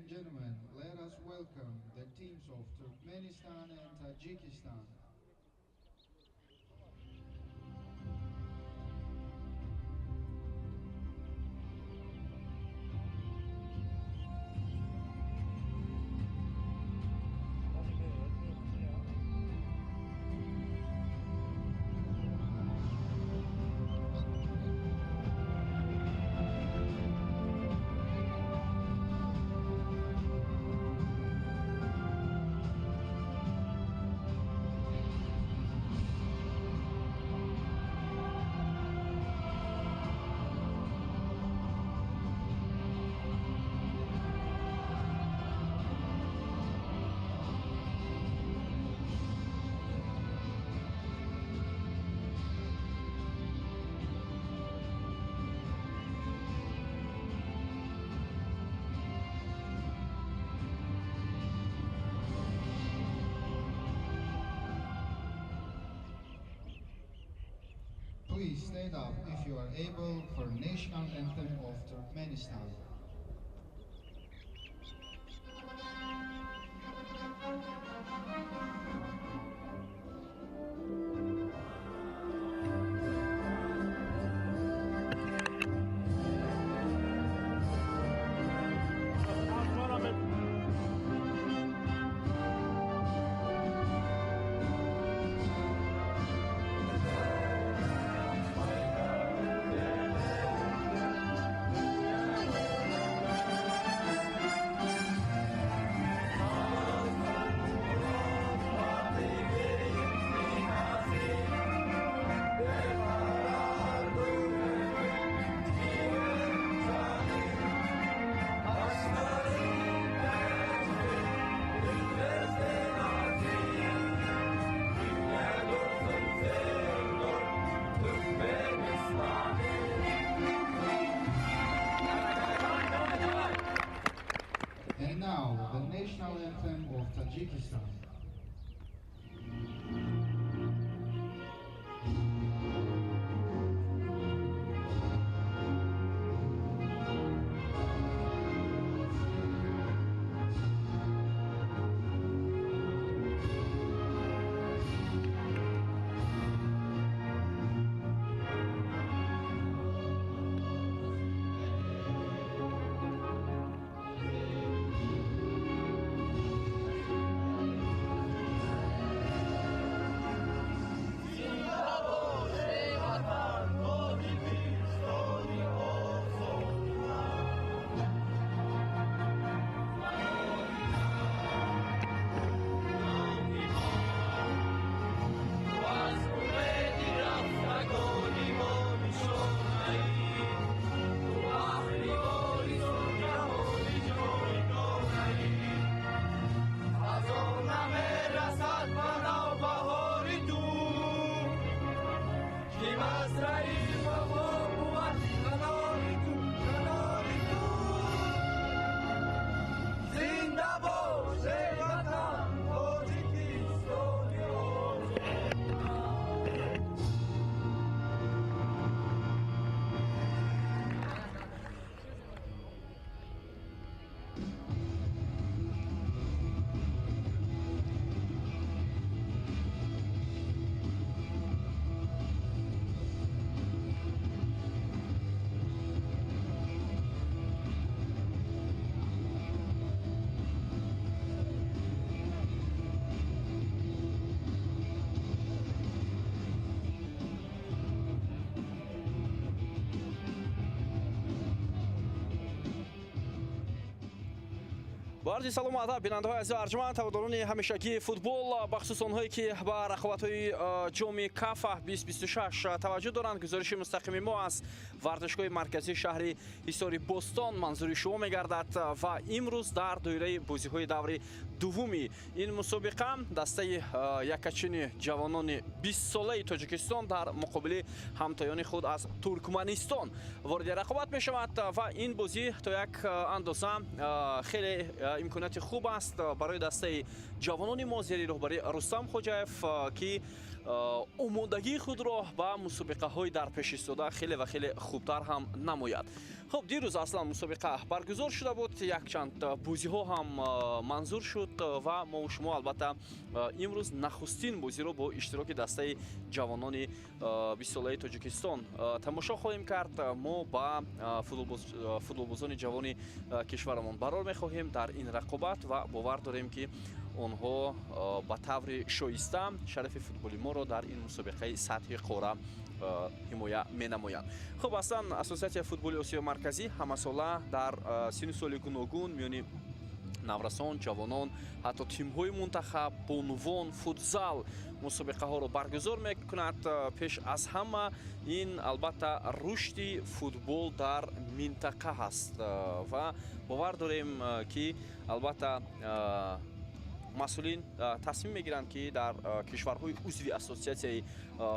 and gentlemen, let us welcome the teams of Turkmenistan and Tajikistan. Please stand up if you are able for national anthem of Turkmenistan. And now, the national anthem of Tajikistan. با عرض سلام و ادب بیننده‌های عزیز و ارجمند هواداران همیشگی فوتبال بخصوص آنهایی که با رقابت‌های جام کاف 2026 توجه دارند، گزارش مستقیم ما از ورزشگاه مرکزی شهر حصار بوستان منظور شما می‌گردد و امروز در دوره بازی‌های دور دومی این مسابقه دسته یکچین جوانان 20 ساله تاجیکستان در مقابل همتایان خود از ترکمنستان وارد رقابت می‌شود و این بازی تا یک اندازه خیلی امکانات خوب است برای دسته جوانان ما زیر رهبری رستم خوجاєв که омодагии худро ба мусобиқаҳои дар пеш истода хеле ва хеле хубтар ҳам намояд. хуб, дирӯз аслан мусобиқа баргузор шуда буд, якчанд бозиҳо ҳам манзур шуд ва мо шумо албатта имрӯз нахустин бозиро бо иштироки дастаи ҷавонони 20 солаи Тоҷикистон тамошо хоҳем кард. мо ба футболбозони ҷавони кишварамон барор мехоҳем дар ин рақобат ва бовар дорем ки онҳо ба таври шоиста шарафи футболи моро дар ин мусобиқаи сатҳи қора ҳимоя менамоянд. хуб, аслан ассотсиатсияи футболи осиёи марказӣ ҳамасола дар синни соли гуногун миёни наврасон, ҷавонон, ҳатто тимҳои мунтахаб, бонувон, футзал мусобиқаҳоро баргузор мекунад. пеш аз ҳама ин албатта рушди футбол дар минтақа ҳаст ва бовар дорем ки албатта масъулин тасмим мегиранд ки дар кишварҳои узви ассотсиатсияи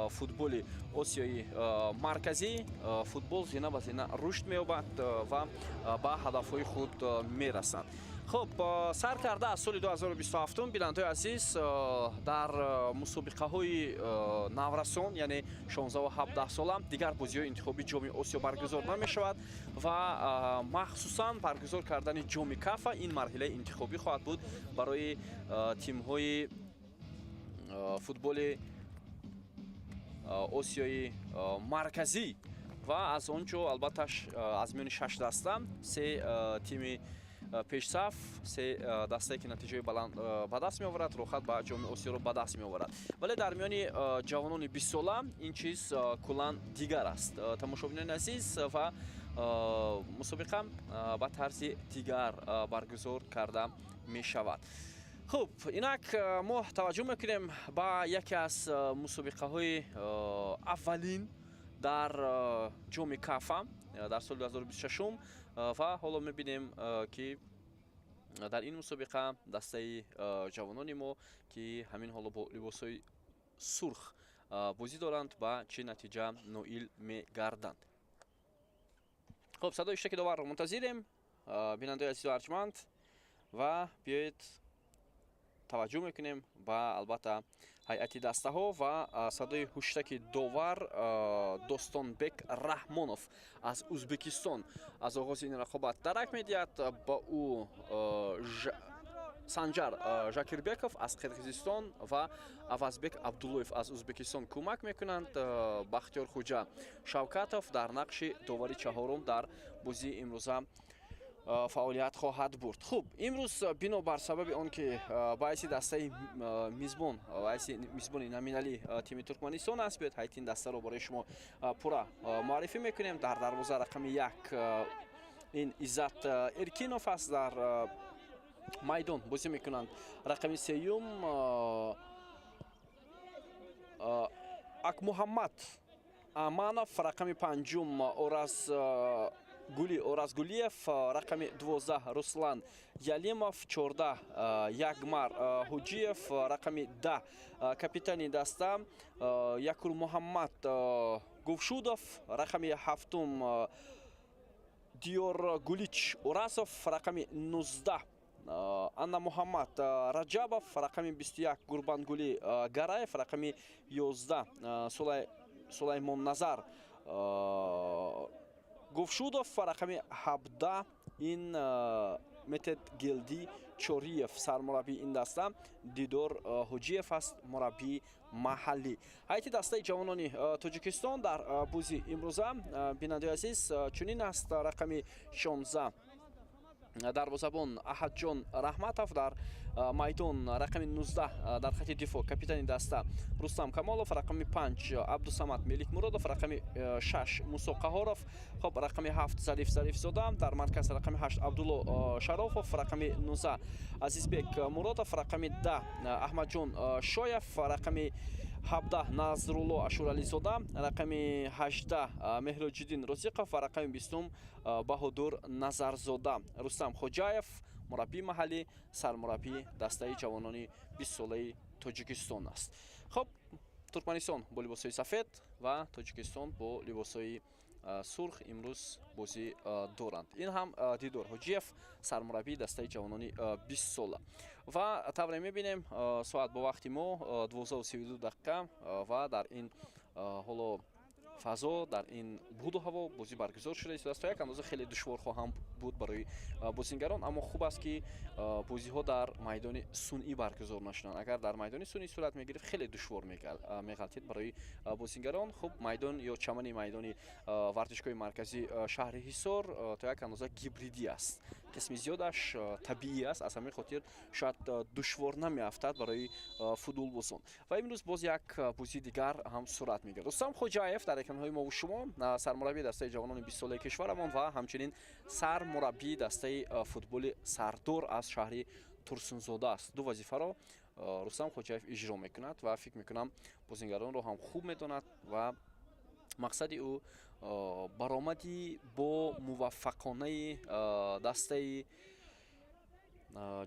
футболи осиёи марказӣ футбол зина ба зина рушд меёбад ва ба ҳадафҳои худ мерасанд. хуб, сар карда аз соли 2027 бинандаҳои азиз дар мусобиқаҳои наврасон, яъне 16 ва 17 сола дигар бозиҳои интихоби ҷоми осиё баргузор намешавад ва махсусан баргузор кардани ҷоми кафа ин марҳилаи интихобӣ хоҳад буд барои тимҳои футболи осиёи марказӣ ва аз он ҷо албатта аз миёни 6 даста се тими пешсаф, се дастае ки натиҷаи баланд ба даст меоварад, рохат ба ҷоми осиёро ба даст меоварад. вале дар миёни ҷавонони 20 сола ин чиз куллан дигар аст. тамошобинони азиз ва мусобиқа ба тарзи дигар баргузор карда мешавад. хуб, инак мо таваҷҷӯҳ мекунем ба яке аз мусобиқаҳои аввалин дар ҷоми кафа дар соли 2026 ва ҳоло мебинем ки дар ин мусобиқа дастаи ҷавонони мо ки ҳамин ҳоло бо либосҳои сурх бозӣ доранд ба чӣ натиҷа ноил мегарданд. хуб, садои иштаки доварро мунтазирем, бинандаҳои азизу арҷманд, ва биёед таваҷҷӯҳ мекунем ба албатта ҳайати дастаҳо ва садои ҳуштаки довар Достонбек Раҳмонов аз Узбекистон аз оғози ин рақобат дарак медиҳад. ба ӯ Санҷар Жакирбеков аз Қирғизистон ва Авазбек Абдуллоев аз Узбекистон кӯмак мекунанд. Бахтиёр Хуҷа Шавкатов дар нақши довари чаҳорум дар бозии имрӯза фаъолият хоҳад бурд. хуб, имрӯз бино бар сабаби он ки баъси дастаи мизбон баъси мизбони номиналии тими Туркманистон аст, биёед ҳайти ин дастаро барои шумо пурра муаррифӣ мекунем. дар дарвоза рақами 1 ин Иззат Эркинов аст, дар майдон бозӣ мекунанд рақами 3 Акмуҳаммад Аманов, рақами 5 Оразгулиев, рақами 12 Руслан Ялимов, 14 Ягмар Ҳуҷиев, рақами 10 капитани даста Якур Муҳаммад Гувшудов, рақами 7 Диёр Гулич Урасов, рақами 19 Анна Муҳаммад Раҷабов, рақами 21 Гурбангули Гараев, рақами 11 Сулаймон Назар Гувшудов, рақами 17 ин Метед Гелди Чориев, сармураббии ин даста Дидор Ҳуҷиев аст, мураббии маҳаллӣ. ҳайати дастаи ҷавонони Тоҷикистон дар бӯзи имрӯза бинандаҳои азиз чунин аст. рақами 16 дарвозабон Аҳадҷон Раҳматов, дар майдон рақами 19 дар хати дифоъ капитани даста Рустам Камолов, рақами 5 Абдусамад Меликмуродов, рақами 6 Мусо Қаҳоров, хуб, рақами 7 Зариф Зарифзода, дар марказ рақами 8 Абдулло Шарофов, рақами 19 Азизбек Муродов, рақами 10 Аҳмадҷон Шояв, рақами 17 Назрулло Ашурализода, рақами 18 Меҳроҷиддин Розиқов ва рақами 20 Баҳодур Назарзода. Рустам Хоҷаев, мураббии маҳаллӣ, сармураббии дастаи ҷавонони 20 солаи Тоҷикистон аст. хуб, Туркманистон бо либосҳои сафед ва Тоҷикистон бо либосҳои сурх имрӯз бозӣ доранд. Ин ҳам Дидор Ҳоҷиев, сармураббии дастаи ҷавонони 20 сола. Ва тавре мебинем соат бо вақти мо 12:32 дақиқа ва дар ин ҳоло фазо, дар ин буду ҳаво бозӣ баргузор шуда истодааст. То як андоза хеле душвор хоҳам буд барои бозингарон, аммо хуб аст ки бозиҳо дар майдони сунъӣ баргузор нашуданд. Агар дар майдони сунъӣ сурат мегирифт, хеле душвор меғалтид барои бозингарон. Хуб майдон ё чамани майдони варзишгоҳи марказии шаҳри Ҳисор то як андоза гибридӣ аст. қисми зиёдаш табиӣ аст, аз ҳамин хотир шояд душвор намеафтад барои футболбозон. Ва имрӯз боз як бозии дигар ҳам сурат мегирад. Рустам Хоҷаев дар экранҳои мо шумо, сармураббии дастаи ҷавонони 20 солаи кишварамон ва ҳамчунин сармураббии дастаи футболи Сардор аз шаҳри Турсунзода аст. Ду вазифаро Рустам Хоҷаев иҷро мекунад ва фикр мекунам бозингаронро ҳам хуб медонад ва мақсади ӯ баромади бо муваффақонаи дастаи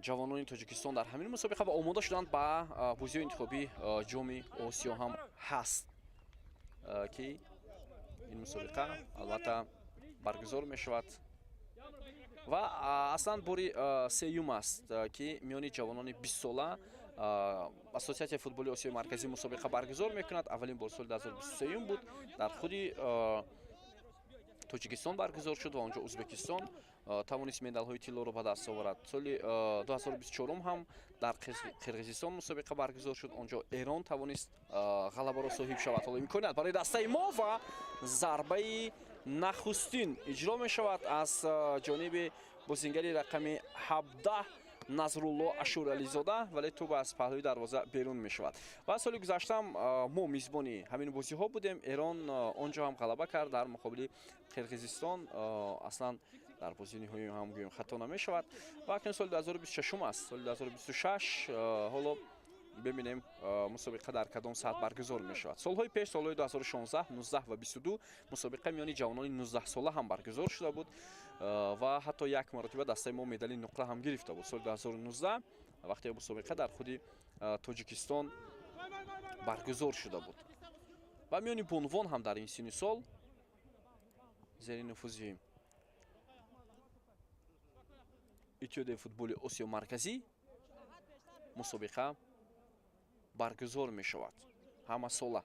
ҷавонони Тоҷикистон дар ҳамин мусобиқа ва омода шуданд ба бозиҳои интихобии ҷоми Осиё ҳам ҳаст, ки ин мусобиқа албатта баргузор мешавад ва аслан бори сеюм аст ки миёни ҷавонони 20 сола Ассотсиатсияи футболи Осиёи марказӣ мусобиқа баргузор мекунад. Аввалин бор соли 2023 буд, дар худи Тоҷикистон баргузор шуд ва онҷо Узбекистон тавонист медалҳои тиллоро ба даст оварад. Соли 2024 ҳам дар Қирғизистон мусобиқа баргузор шуд, онҷо Эрон тавонист ғалабаро соҳиб шавад. Ҳоло имконият барои дастаи мо ва зарбаи нахустин иҷро мешавад аз ҷониби бозингари рақами 17 Назрулло Ашурализода, вале тӯб аз паҳлӯи дарвоза берун мешавад. Ва соли гузаштам мо мизбони ҳамин бозиҳо будем. Эрон онҷо ҳам ғалаба кард дар муқобили Қирғизистон. Аслан дар бозии ниҳоӣ ҳам гӯем хато намешавад. Ва акнун соли 2026 аст. Соли 2026 ҳоло бибинем мусобиқа дар кадом сатҳ баргузор мешавад. Солҳои пеш, солҳои 2016, 19 ва 22 мусобиқа миёни ҷавонони 19 сола ҳам баргузор шуда буд ва ҳатто як маротиба дастаи мо медали нуқра ҳам гирифта буд. Соли 2019 вақте мусобиқа дар худи Тоҷикистон баргузор шуда буд. Ва миёни бонвон ҳам дар ин синни сол зери нуфузи Иттиҳодияи футболи Осиё марказӣ мусобиқа баргузор мешавад ҳама сола.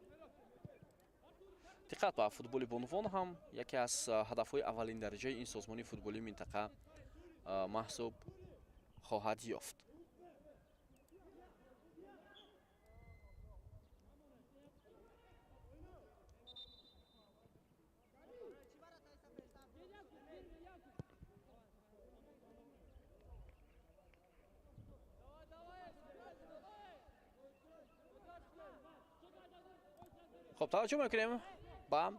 диққат ба футболи бонвон ҳам яке аз ҳадафҳои аввалин дараҷаи ин созмони футболии минтақа маҳсуб хоҳад ёфт. خب توجه میکنیم با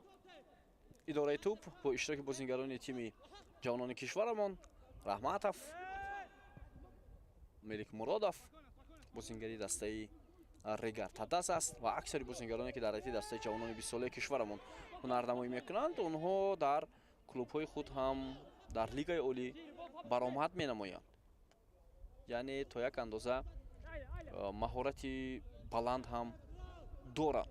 اداره توپ با اشتراک بازیگران تیم جوانان کشورمان رحمتов، ملک مرادов بازیگری دسته ریگر تداس است و اکثر بازیگرانی که در دسته جوانان 20 ساله کشورمان هنرنمایی میکنند اونها در کلوب‌های خود هم در لیگ عالی برآمد می‌نمایند. یعنی تا یک اندازه مهارتی بلند هم دارند.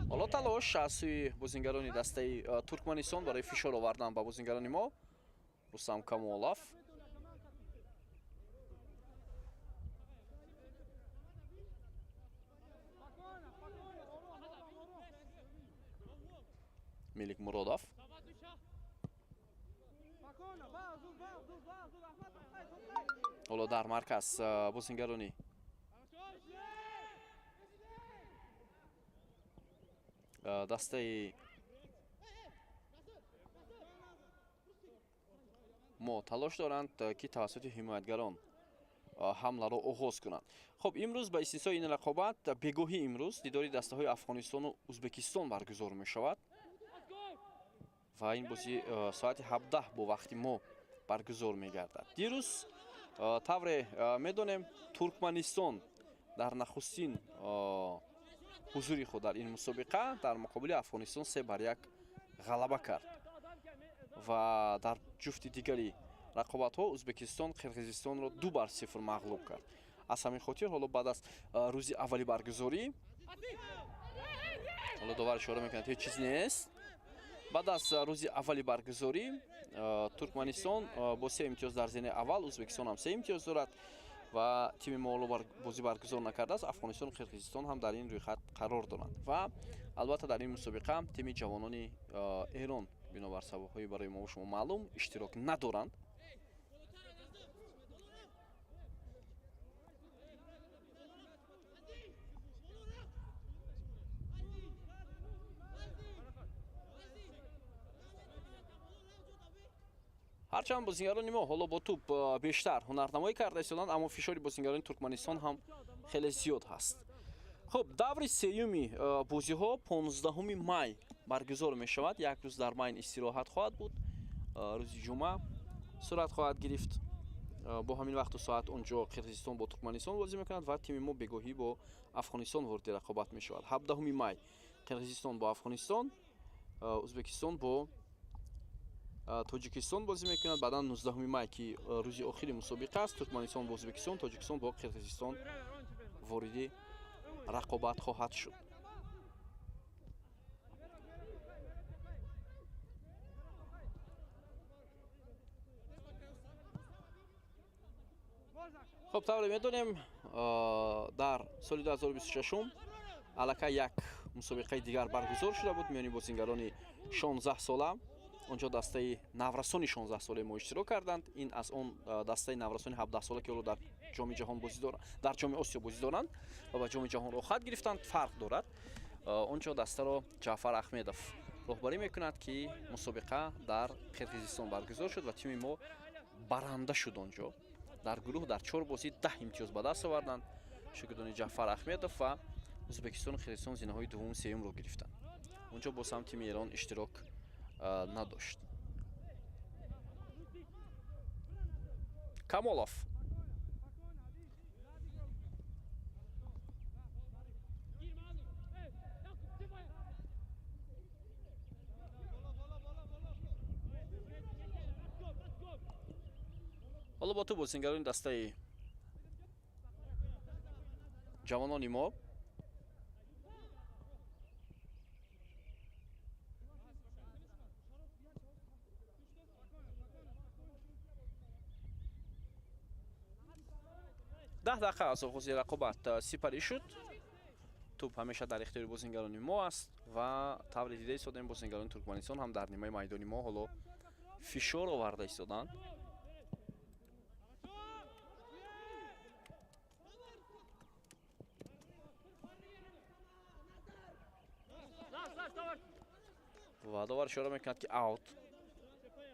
حالا تلاش از سوی بازیگران دسته ترکمنستان برای فشار آوردن به بازیگران ما. رستم کمالов ملک مرادов حالا در مرکز بازیگرانی دسته ما تلاش دارند که توسط حمایتگران حمله را آغاز کنند. خب امروز به استثنای این رقابت بگاهی امروز دیداری دسته های افغانستان و ازبکستان برگزار می شود و این بازی ساعت 17 با وقت ما برگزار می گردد. دیروز طور میدونیم ترکمنستان در نخستین حضوری خود در این مسابقه در مقابل افغانستان 3-1 غلبه کرد و در جفت دیگری رقابت ها ازبکستان قرقیزستان را 2-0 مغلوب کرد. аз ҳамин хотир ҳоло баъд аз рӯзи аввали баргузорӣ ҳоло довар ишора мекунад ҳеҷ чиз нест. баъд аз рӯзи аввали баргузорӣ Туркманистон бо 3 имтиёз дар зини аввал, Ӯзбекистон ҳам 3 имтиёз дорад ва тими мо ҳоло бозӣ баргузор накардааст. Афғонистон, Қирғизистон ҳам дар ин рӯйхат қарор доранд ва албатта дар ин мусобиқа тими ҷавонони Эрон бинобар сабабҳои барои мо шумо маълум иштирок надоранд. ҳарчанд бозингарони мо ҳоло бо тӯб бештар ҳунарнамоӣ карда истоданд, аммо фишори бозингарони Туркманистон ҳам хеле зиёд ҳаст. хуб, даври сеюми бозиҳо 15 май баргузор мешавад. Як рӯз дар майн истироҳат хоҳад буд. рӯзи ҷумъа сурат хоҳад гирифт. бо ҳамин вақту соат онҷо Қирғизистон бо Туркманистон бозӣ мекунад ва тими мо бегоҳӣ бо Афғонистон ворди рақобат мешавад. 17 май Қирғизистон бо Афғонистон, Ӯзбекистон бо Тоҷикистон бозӣ мекунад. Баъдан 19 май ки рӯзи охири мусобиқа аст, Туркманистон бо Ӯзбекистон, Тоҷикистон бо Қирғизистон вориди рақобат хоҳад шуд. хуб, тавре медонем дар соли 2026 аллакай як мусобиқаи дигар баргузор шуда буд миёни бозингарони 16 сола. онҷо дастаи наврасони 16 солаи мо иштирок карданд. Ин аз он дастаи наврасони 17 сола ки ҳоло дар ҷоми ҷаҳон бозӣ доранд, дар ҷоми Осиё бозӣ доранд ва ба ҷоми ҷаҳон рохат гирифтанд. Фарқ дорад. онҷо дастаро Ҷаъфар Ахмедов роҳбарӣ мекунад ки мусобиқа дар Қирғизистон баргузор шуд ва тими мо баранда шуд. онҷо дар гурӯҳ дар 4 бозӣ 10 имтиёз ба даст оварданд. шогирдони Ҷаъфар Ахмедов ва Ӯзбекистону Қирғизистон зинаҳои дуввуму сеюмро гирифтанд. онҷо боз ҳам тими Эрон иштирок надошт. Камолов ҳоло бо ту бозингарони дастаи ҷавонони мо ده дақиқа аз оғози рақобат сипарӣ шуд. тӯб ҳамеша дар ихтиёри бозингарони мо аст ва тавре дида истодем бозингарони Туркманистон ҳам дар нимаи майдони мо ҳоло фишор оварда истоданд. ва довар ишора мекунад ки аут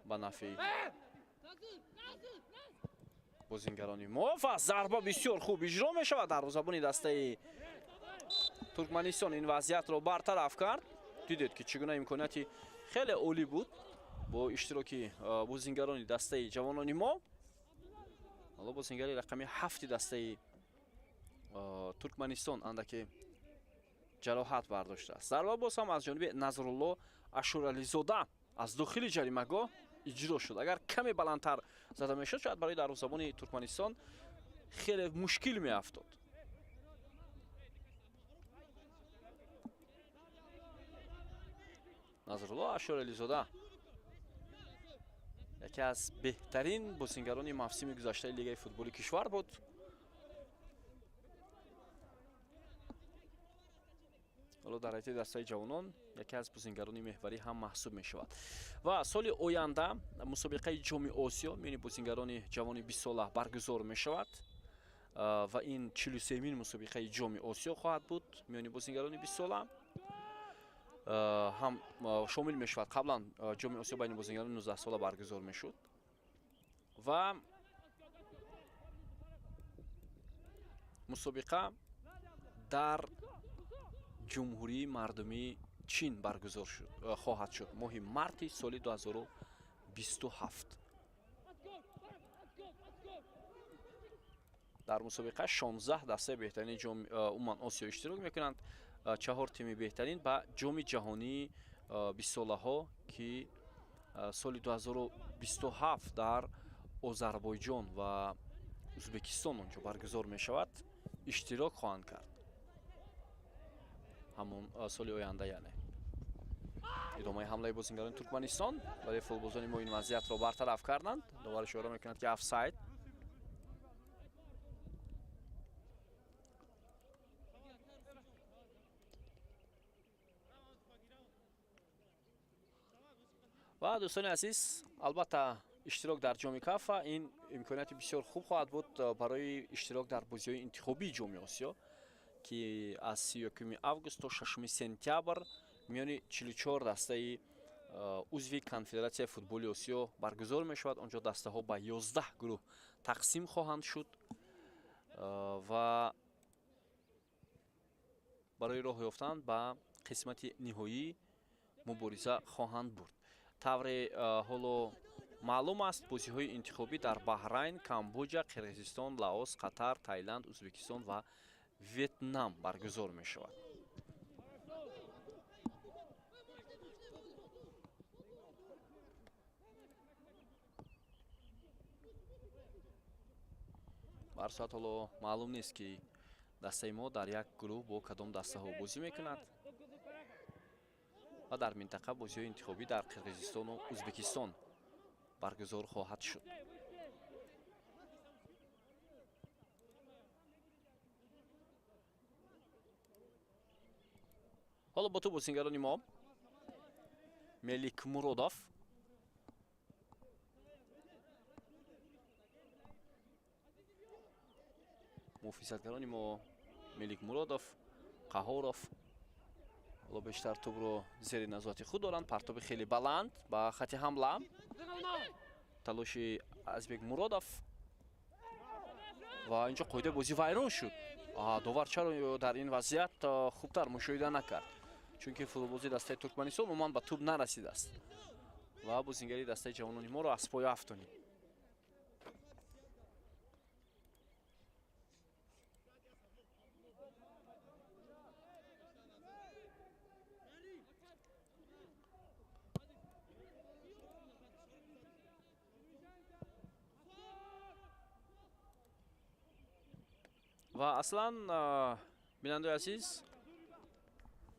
ба нафи бозингарони мо ва зарба бисёр хуб иҷро мешавад дар розабони дастаи Туркманистон. ин вазъиятро бартараф кард. дидед ки чӣ гуна имконияти хеле олӣ буд бо иштироки бозингарони дастаи ҷавонони мо. ҳоло бозингари рақами 7 дастаи Туркманистон андаке ҷароҳат бардоштааст. зарба боз ҳам аз ҷониби Назрулло Ашурализода аз дохили ҷаримагоҳ иҷро шуд. агар каме баландтар зада мешуд, шояд барои дарвозабони Туркманистон хеле мушкил меафтод. Назрулло Ашурализода яке аз беҳтарин бозингарони мавсими гузаштаи лигаи футболи кишвар буд. ҳоло дар ҳайати дастаи ҷавонон яке аз бозингарони меҳварӣ ҳам маҳсуб мешавад. ва соли оянда мусобиқаи ҷоми Осиё миёни бозингарони ҷавони 20 сола баргузор мешавад ва ин 43-мин мусобиқаи ҷоми Осиё хоҳад буд миёни бозингарони 20 сола. ҳам шомил мешавад. қаблан ҷоми Осиё байни бозингарони 19 сола баргузор мешуд ва мусобиқа дар ҷумҳурии мардумии Чин баргузор хоҳад шуд моҳи марти соли 2027. дар мусобиқа 16 дастаи беҳтарини умуман Осиё иштирок мекунанд. 4 тими беҳтарин ба ҷоми ҷаҳонии 20 солаҳо ки соли 2027 дар Озарбойҷон ва узбекистон онҷо баргузор мешавад, иштирок хоҳанд кард ҳамон соли оянда. яъне идомаи ҳамлаи бозингарони туркманистон, вале футболзони мо ин вазъиятро бартараф карданд. довар ишора мекунад ки офсайд. ва дӯстони азиз, албатта иштирок дар ҷоми кафа ин имконияти бисёр хуб хоҳад буд барои иштирок дар бозиҳои интихобии ҷоми осиё, ки аз 31 август то 6 сентябр миёни 44 дастаи узви конфедератсияи футболи осиё баргузор мешавад. онҷо дастаҳо ба 11 гурӯҳ тақсим хоҳанд шуд ва барои роҳ ёфтан ба қисмати ниҳоӣ мубориза хоҳанд бурд. тавре ҳоло маълум аст, бозиҳои интихобӣ дар Баҳрайн, Камбоҷа, Қирғизистон, Лаос, Қатар, Таиланд, Узбекистон ва Вьетнам баргузор мешавад. бар соат ҳоло маълум нест ки дастаи мо дар як гурӯҳ бо кадом дастаҳо бозӣ мекунад ва дар минтақа бозиҳои интихобӣ дар Қирғизистону Узбекистон баргузор хоҳад шуд. ҳоло бо ту бозингарони мо Мелик Муродов, муҳофизатгарони мо Мелик Муродов, Қаҳоров ҳоло бештар тӯбро зери назорати худ доранд. Партоби хеле баланд ба хати ҳамла, талоши Азбек Муродов ва инҷо қоидаи бозӣ вайрон шуд. Довар чаро дар ин вазъият хубтар мушоҳида накард, чунки футболбози дастаи Туркманистон умуман ба тӯб нарасидааст ва бозингари дастаи ҷавонони моро аз поя афтонид. ва аслан бинандаи азиз,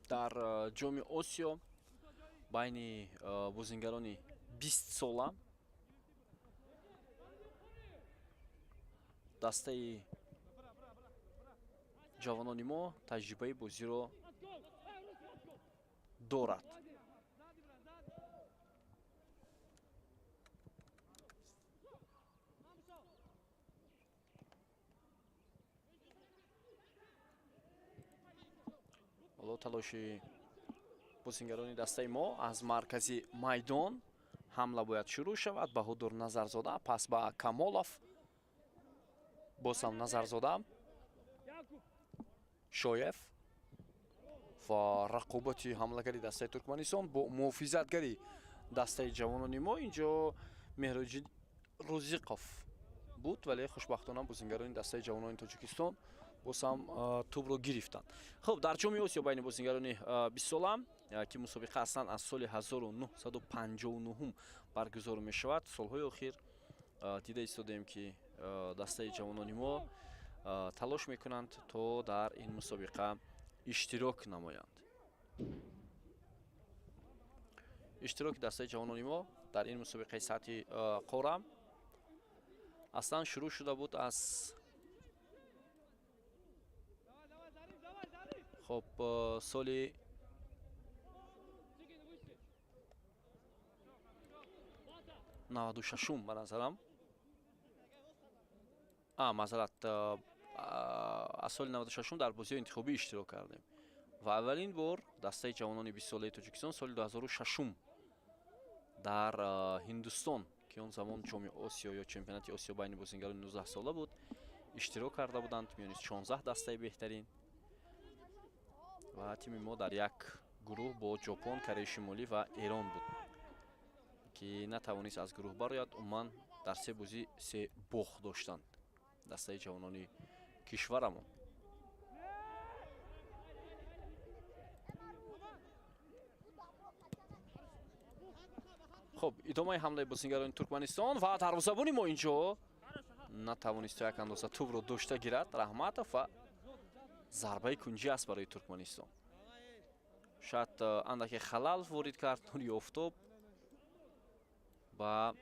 дар ҷоми осиё байни бозингарони 20 сола дастаи ҷавонони мо таҷрибаи бозиро дорад. ҳоло талоши бозингарони дастаи мо аз маркази майдон ҳамла бояд шурӯъ шавад. Баҳодур Назарзода, пас ба Камолов, боз ҳам Назарзода, Шоев ва рақобати ҳамлагари дастаи Туркманистон бо муҳофизатгари дастаи ҷавонони мо. инҷо Меҳроҷи Розиқов буд, вале хушбахтона бозингарони дастаи ҷавонони Тоҷикистон боз ҳам тӯбро гирифтанд. хуб, дар ҷоми осиё байни бозингарони 20 сола ки мусобиқа аслан аз соли 1959 баргузор мешавад, солҳои охир дида истодем ки дастаи ҷавонони мо талош мекунанд то дар ин мусобиқа иштирок намоянд. иштироки дастаи ҷавонони мо дар ин мусобиқаи сатҳи қора аслан шурӯъ шуда буд аз соли 96 ба назарам, маъзарат, аз соли 96 дар бозиҳои интихобӣ иштирок кардем ва аввалин бор дастаи ҷавонони 20 солаи Тоҷикистон соли 2006 дар Ҳиндустон, ки он замон ҷоми Осиё ё чемпионати Осиё байни бозингарони 19 сола буд, иштирок карда буданд. миёни 14 дастаи беҳтарин ва тими мо дар як гурӯҳ бо Ҷопон, Кореяи Шимолӣ ва Эрон буд, ки натавонист аз гурӯҳ барояд. умуман дар се бозӣ се бохт доштанд дастаи ҷавонони кишварамон. хуб, идомаи ҳамлаи бозингарони Туркманистон ва дарвозабони мо инҷо натавонист як андоза тӯбро дошта гирад Раҳматов ва зарбаи кунҷӣ аст барои Туркманистон. Шояд андаке халал ворид кард нури офтоб ба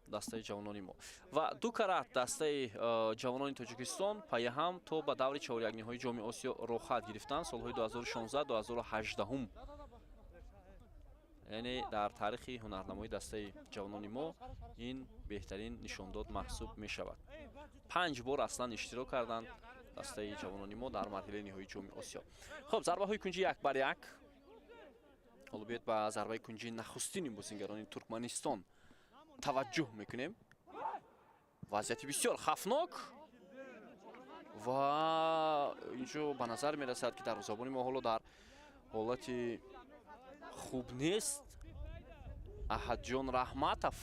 дастаи ҷавонони мо. Ва ду карат дастаи ҷавонони Тоҷикистон паяҳам то ба даври чаҳорякниҳои ҷоми Осиё рохат гирифтанд солҳои 2016-2018. яъне дар таърихи ҳунарнамои дастаи ҷавонони мо ин беҳтарин нишондод маҳсуб мешавад. 5 бор аслан иштирок карданд дастаи ҷавонони мо дар марҳилаи ниҳоии ҷоми Осиё. Хуб, зарбаҳои кунҷӣ 1-1. ҳоло биёед ба зарбаи кунҷии нахустини бозингарони Туркманистон таваҷҷӯҳ мекунем. вазъияти бисёр хавфнок ва инҷо ба назар мерасад ки дарвозабони мо ҳоло дар ҳолати хуб нест. Аҳадҷон Раҳматов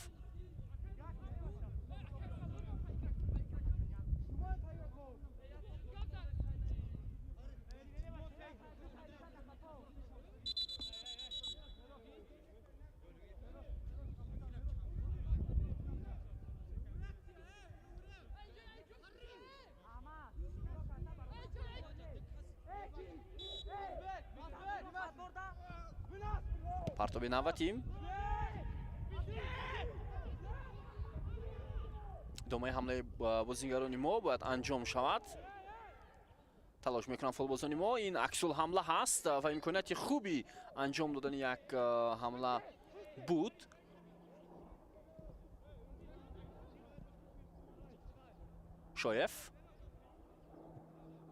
партоби навбатӣ. идомаи ҳамлаи бозингарони мо бояд анҷом шавад. талош мекунанд футболбозони мо. ин аксул ҳамла ҳаст ва имконияти хуби анҷом додани як ҳамла буд. шоев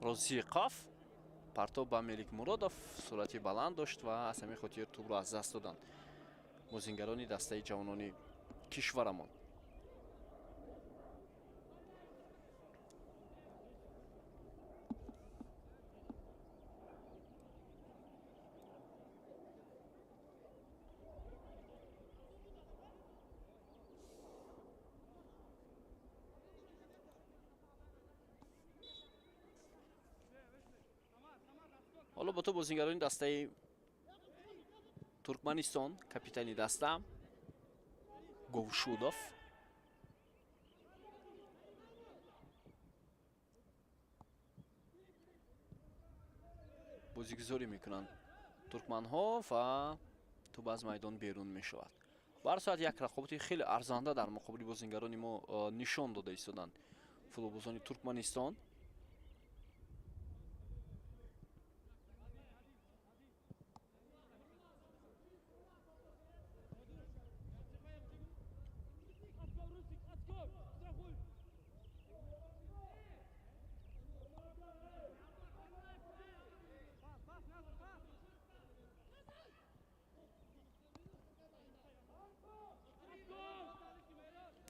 розиқов партоб ба Мелик Муродов суръати баланд дошт ва аз ҳамин хотир тӯбро аз даст доданд бозингарони дастаи ҷавонони кишварамон. ҳоло бо ту бозингарони дастаи Туркманистон, капитани даста Говшудов. бозигузорӣ мекунанд туркманҳо ва тӯб аз майдон берун мешавад. ба ҳар соат як рақобати хеле арзанда дар муқобили бозингарони мо нишон дода истоданд футболбозони Туркманистон.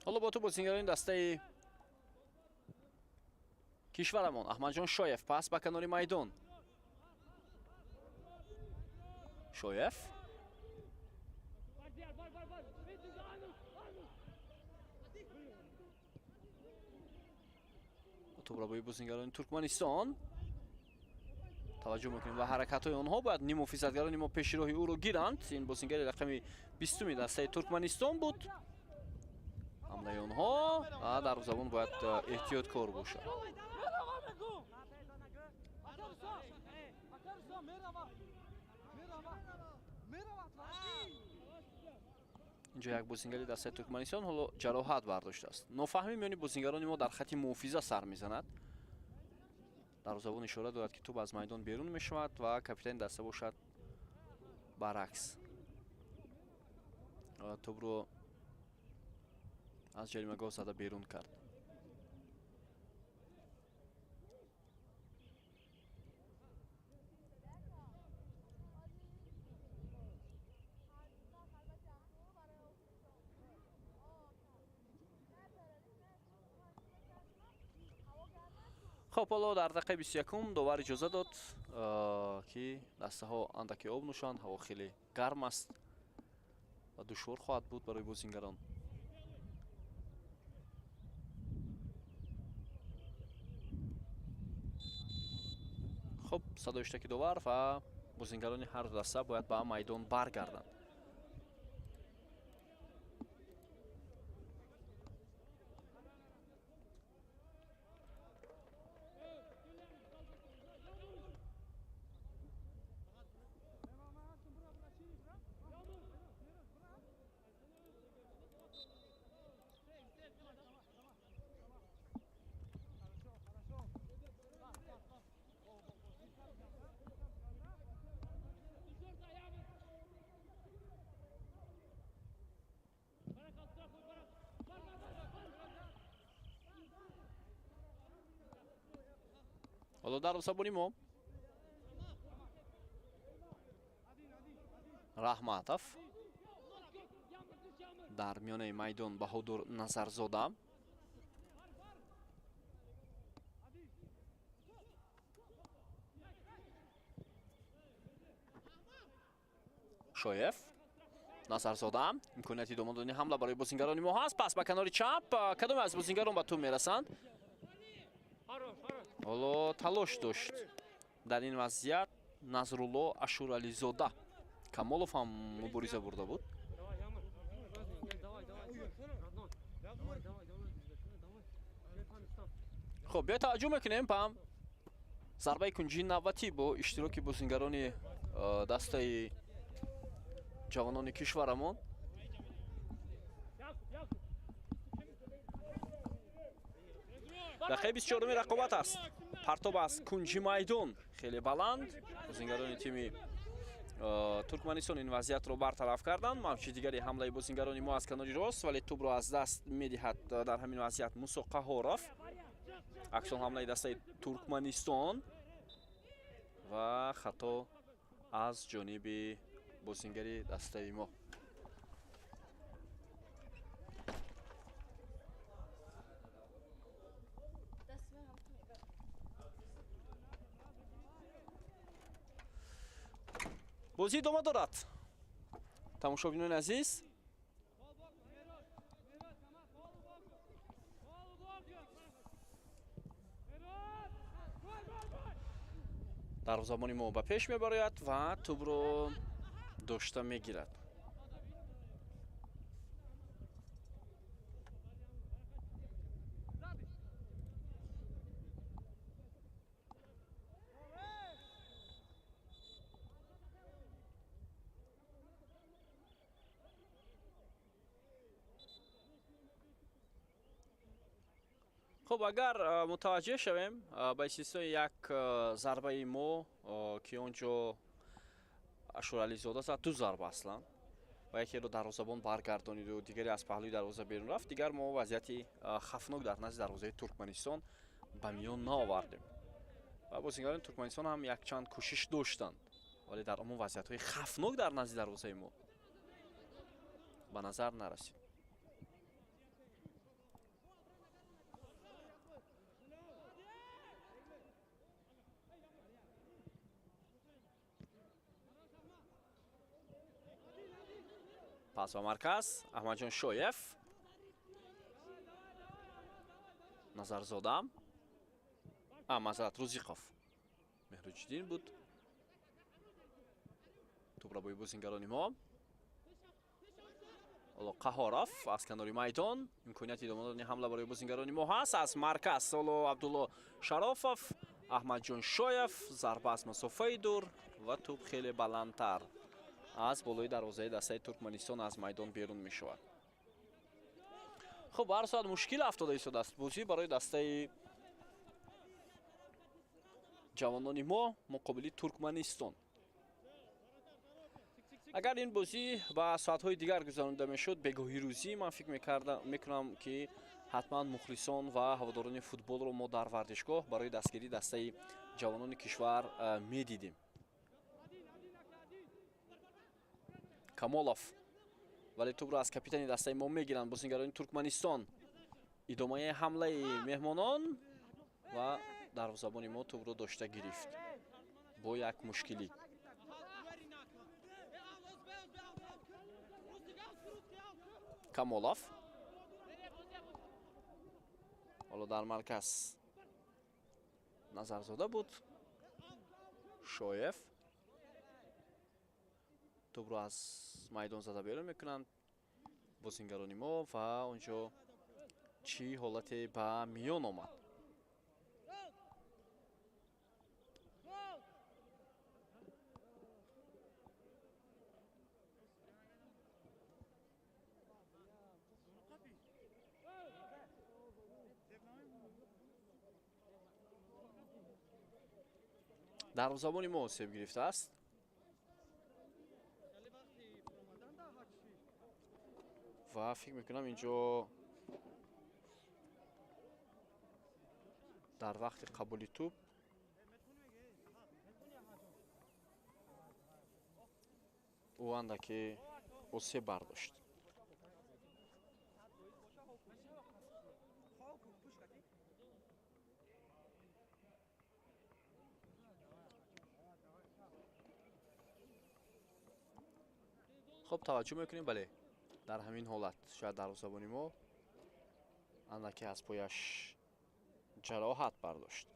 ҳоло бо ту бозингарони дастаи кишварамон Аҳмадҷон Шоев пас ба канори майдон. Шоев тӯбрабои бозингарони Туркманистон таваҷҷӯҳ мекунем ба ҳаракатҳои онҳо. бояд нимуҳофизатгарони мо пеши роҳи ӯро гиранд. ин бозингари рақами 20 дастаи Туркманистон буд. ҳамлаи онҳо дарвозабон бояд эҳтиёткор бошад. инҷо як бозингари дастаи Туркманистон ҳоло ҷароҳат бардоштааст. нофаҳмӣ миёни бозингарони мо дар хати муҳофиза сар мезанад. дарвозабон ишора дорад ки тӯб аз майдон берун мешавад ва капитани даста бошад баръакс. тӯбро аз ҷаримагоҳ зада берун кард. خب حالا در دقیقه 21 داور اجازه داد که دسته‌ها اندکی آب نوشند. هوا خیلی گرم است و دشوار خواهد بود برای بازیگران. خب صدای اشتکی داور و بازیگران هر دسته باید به میدان برگردند. حالا دروازه‌بانی ما رحمتов дар миёнаи майдон Баҳодур Назарзода. шоев Назарзода имконияти домодони ҳамла барои бозингарони мо ҳаст. Пас ба канори чап кадоме аз бозингарон ба ту мерасанд. ҳоло талош дошт дар ин вазъият Назрулло Ашурализода. Камолов ҳам мубориза бурда буд. خب بیا توجه میکنیم پام ضربه کنجی نوبتی با اشتراک بازیگران دسته جوانان کشورمون. دقیقه 24 رقابت است. پرتاب از کنجی میدان خیلی بلند. بازیگران تیم ترکمنستان این وضعیت رو برطرف کردند. موج دیگری حمله بازیگران ما از کناری راست ولی توپ رو از دست میدهد در همین وضعیت موسی قهارов. اکسون حمله دسته ترکمنستان و خطا از جانب بازیگر دسته ما. بازی ادامه دارد. تماشاگران عزیز دروازه‌بانی ما به پیش میبرد و توپ رو داشته میگیرد. خب اگر متوجه شویم به استثنای یک ضربه ما که اونجا اشورعلیزاده زد، دو ضربه اصلا و یکی رو دروازه‌بان برگردانید و دیگری از پهلوی دروازه بیرون رفت. دیگر ما وضعیت خفناک در نزد دروازه ترکمنستان به میان نآوردیم و بازیگران ترکمنستان هم یک چند کوشش داشتند ولی در عموم وضعیت‌های خفناک در نزد دروازه ما به نظر نرسید. پس و مرکز احمدجان شویف نظرزاده معذرت روزیقوف مهرجدین بود. توپ را با بازیگران ما قهارов از کناری میدان امکانیت ادامه دادن حمله برای بازیگران ما هست. از مرکز عبدالله شرافов احمدجان شویف ضربه از مسافه دور و توپ خیلی بلندتر از بالای دروازه دسته ترکمنستان از میدان بیرون می شود. خب هر صورت مشکل افتاده ایستاده است بازی برای دسته جوانان ما مقابل ترکمنستان. اگر این بازی با ساعت‌های دیگر گذرانده میشد بگاهی روزی من فکر میکنم که حتما مخلصان و هواداران فوتبال رو ما در ورزشگاه برای دستگیری دسته جوانان کشور میدیدیم. کامولوف ولی توپ را از کاپیتان دسته ما میگیرند بازیگران ترکمنستان. ادامه حمله مهمانان و دروازه‌بان ما توپ را داشته گرفت با یک مشکلی. کامولوف حالا در مرکز نظرزاده بود. شویف توپ را از میدان زده بیرون میکنند بازیگران ما و اونجا چی حالت به میان آمد. دروازه‌بان ما سیو گرفته است. و فکر میکنم اینجا در وقت قبول توپ ӯ андаке осеб бардошт. خب توجه میکنیم بله در همین حالت شاید دروازه‌بانی ما اندکی از پایش جراحت برداشت.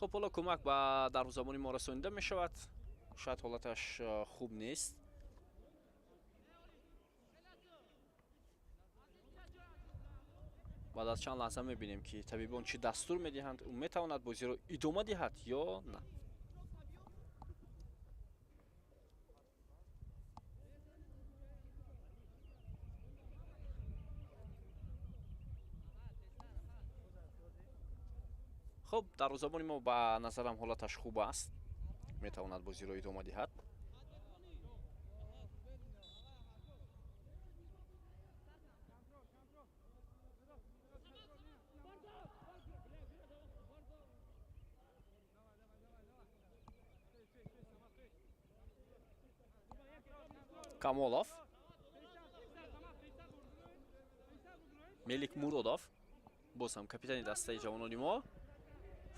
خب حالا کمک به دروازه‌بانی ما رسانیده می شود. شاید حالتش خوب نیست. بعد از چند لحظه می بینیم که طبیبان چی دستور می دهند. اون می تواند بازی رو ادامه دهد یا نه. خب دروازه‌بانی ما به نظرم حالتش خوب است. می تواند بازی رو ادامه دهد. Kamolov, Melik Murodov боз ҳам капитани дастаи ҷавонони мо.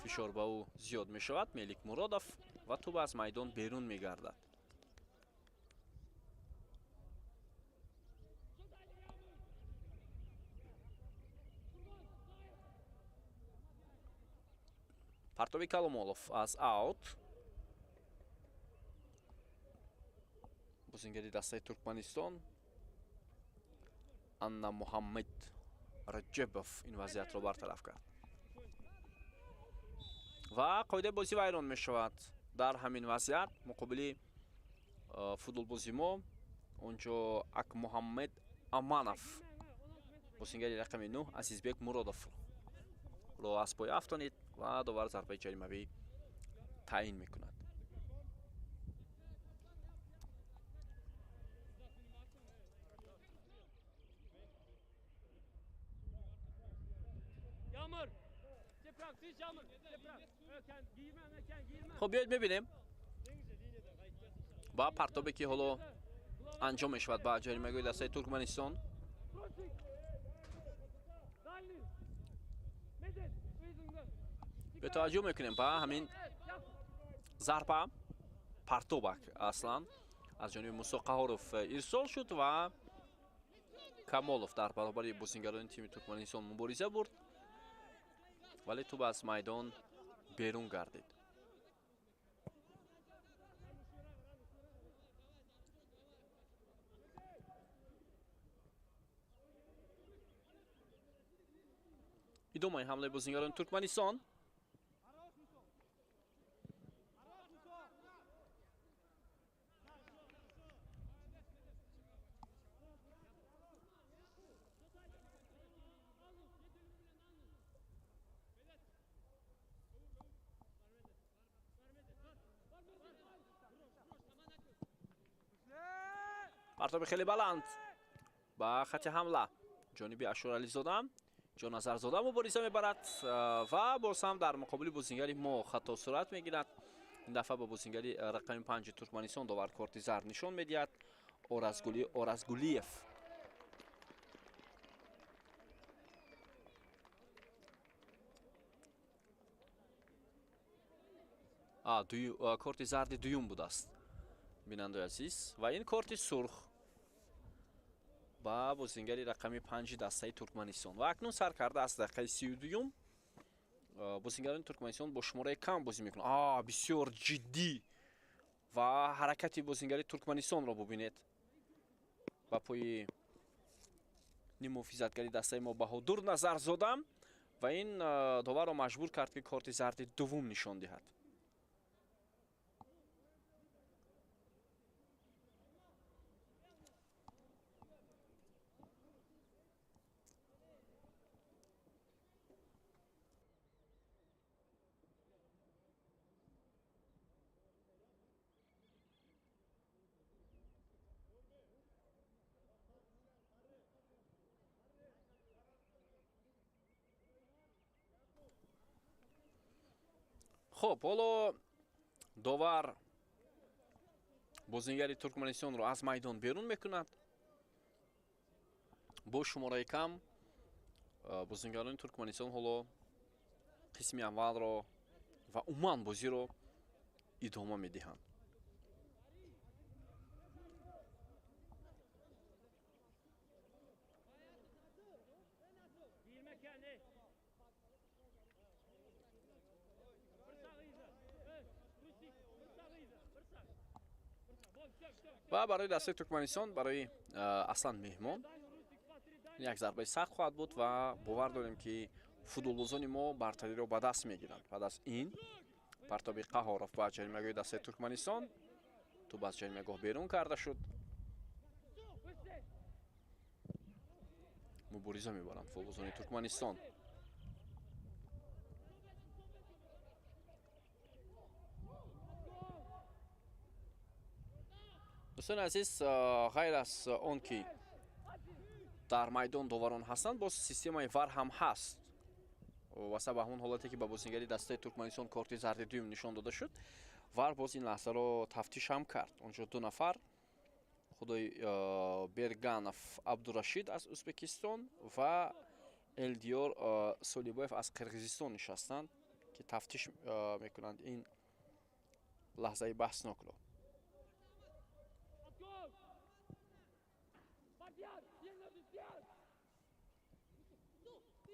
фишор ба ӯ зиёд мешавад. Мелик Муродов ва тӯб аз майдон берун мегардад. партоби Каломолов аз аут. бозингари дастаи Туркманистон Анна Муҳаммад Раҷебов ин вазъиятро бартараф кард. ва қоидаи бозӣ вайрон мешавад. дар ҳамин вазъият муқобили футболбози мо онҷо Акмуҳаммад Аманов бозингари рақами 9 Азизбек Муродовро аз пой афтонид ва довар зарбаи ҷаримавӣ таъин мекунад. خب بیایید ببینیم با پرتابی که حالا انجام میشود با جریمه‌گوی دستای ترکمنستان. به توجه میکنیم با همین ضربه پرتوبک اصلا از جانب موسی قهاروف ارسال شد و کامولوف در برابر بازیگران تیم ترکمنستان مبارزه برد ولی توپ از میدان بیرون گردید. ادامه حمله بازیگران ترکمنستان. پرتاب خیلی بلند با خط حمله جانبی اشور علیزاده جان نظرزاده مبارزه میبرد و باز هم در مقابل بازیگری ما خطا صورت میگیرد. این دفعه با بازیگری رقم 5 ترکمنستان داور کارت زرد نشان میدهد اورازگولیف. کارت زرد دوم بود است بیننده عزیز و این کارت سرخ با بازیگری رقم 5 دسته ترکمنستان و اکنون سر کرده است دقیقه 32 بازیگران ترکمنستان با شماره کم بازی میکنند. بسیار جدی و حرکتی بازیگری ترکمنستان را ببینید و پای نیم محافظتگری دسته ما بهادر نظرزاده ва ин доварро маҷбур кард ки корти зарди дуввум нишон диҳад. хуб, ҳоло довар бозингари Туркманистонро аз майдон берун мекунад. Бо шумораи кам бозингарони Туркманистон ҳоло қисми аввалро ва умуман бозиро идома медиҳанд. ва барои дастаи Туркманистон, барои аслан меҳмон як зарбаи сахт хоҳад буд ва бовар дорем ки футболбозони мо бартариро ба даст мегиранд. баъд аз ин партоби қаҳоров ба ҷаримагоҳи дастаи Туркманистон, тӯб аз ҷаримагоҳ берун карда шуд. мубориза мебаранд футболбозони Туркманистон. дӯстони азиз, ғайр аз он ки дар майдон доварон ҳастанд, боз системаи вар ҳам ҳаст. ва сабаб ҳамон ҳолате ки ба бозингари дастаи Туркманистон корти зарди дуюм нишон дода шуд, вар боз ин лаҳзаро тафтиш ҳам кард. онҷо ду нафар худои Берганов Абдурашид аз Узбекистон ва Элдиёр Солибоев аз Қирғизистон нишастанд ки тафтиш мекунанд ин лаҳзаи баҳснокро.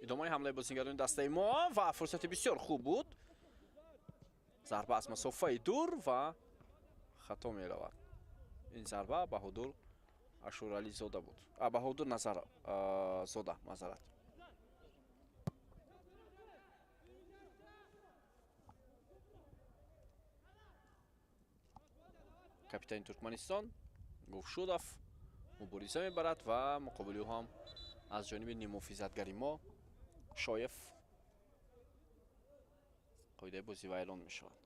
идомаи ҳамлаи бозингарони дастаи мо ва фурсати бисёр хуб буд. зарба аз масофаи дур ва хато меравад. ин зарба Баҳодур Ашуралӣ зода буд. Баҳодур Назар зода, мазарат. капитани Туркманистон Гулшудов мубориза мебарад ва муқобили ӯ ҳам аз ҷониби нимуҳофизатгари мо Шоев қоидаи бозӣ ва эълон мешавад.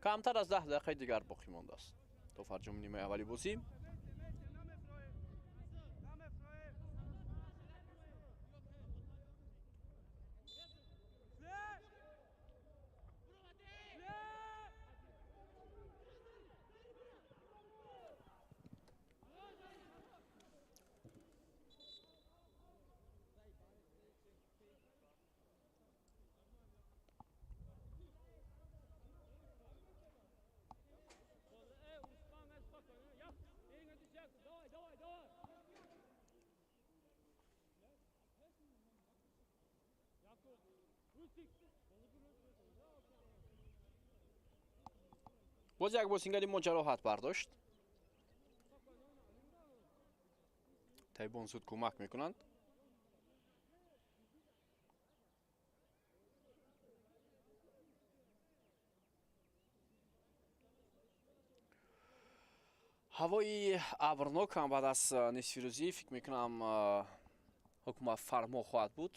камтар аз 10 дақиқаи дигар боқӣ мондааст то фарҷоми нимаи аввали бозӣ. боз як бозингари мо ҷароҳат бардошт. тайбон зуд кӯмак мекунанд. ҳавои абрнок ҳам баъд аз нисфирӯзӣ фикр мекунам ҳукумат фармо хоҳад буд.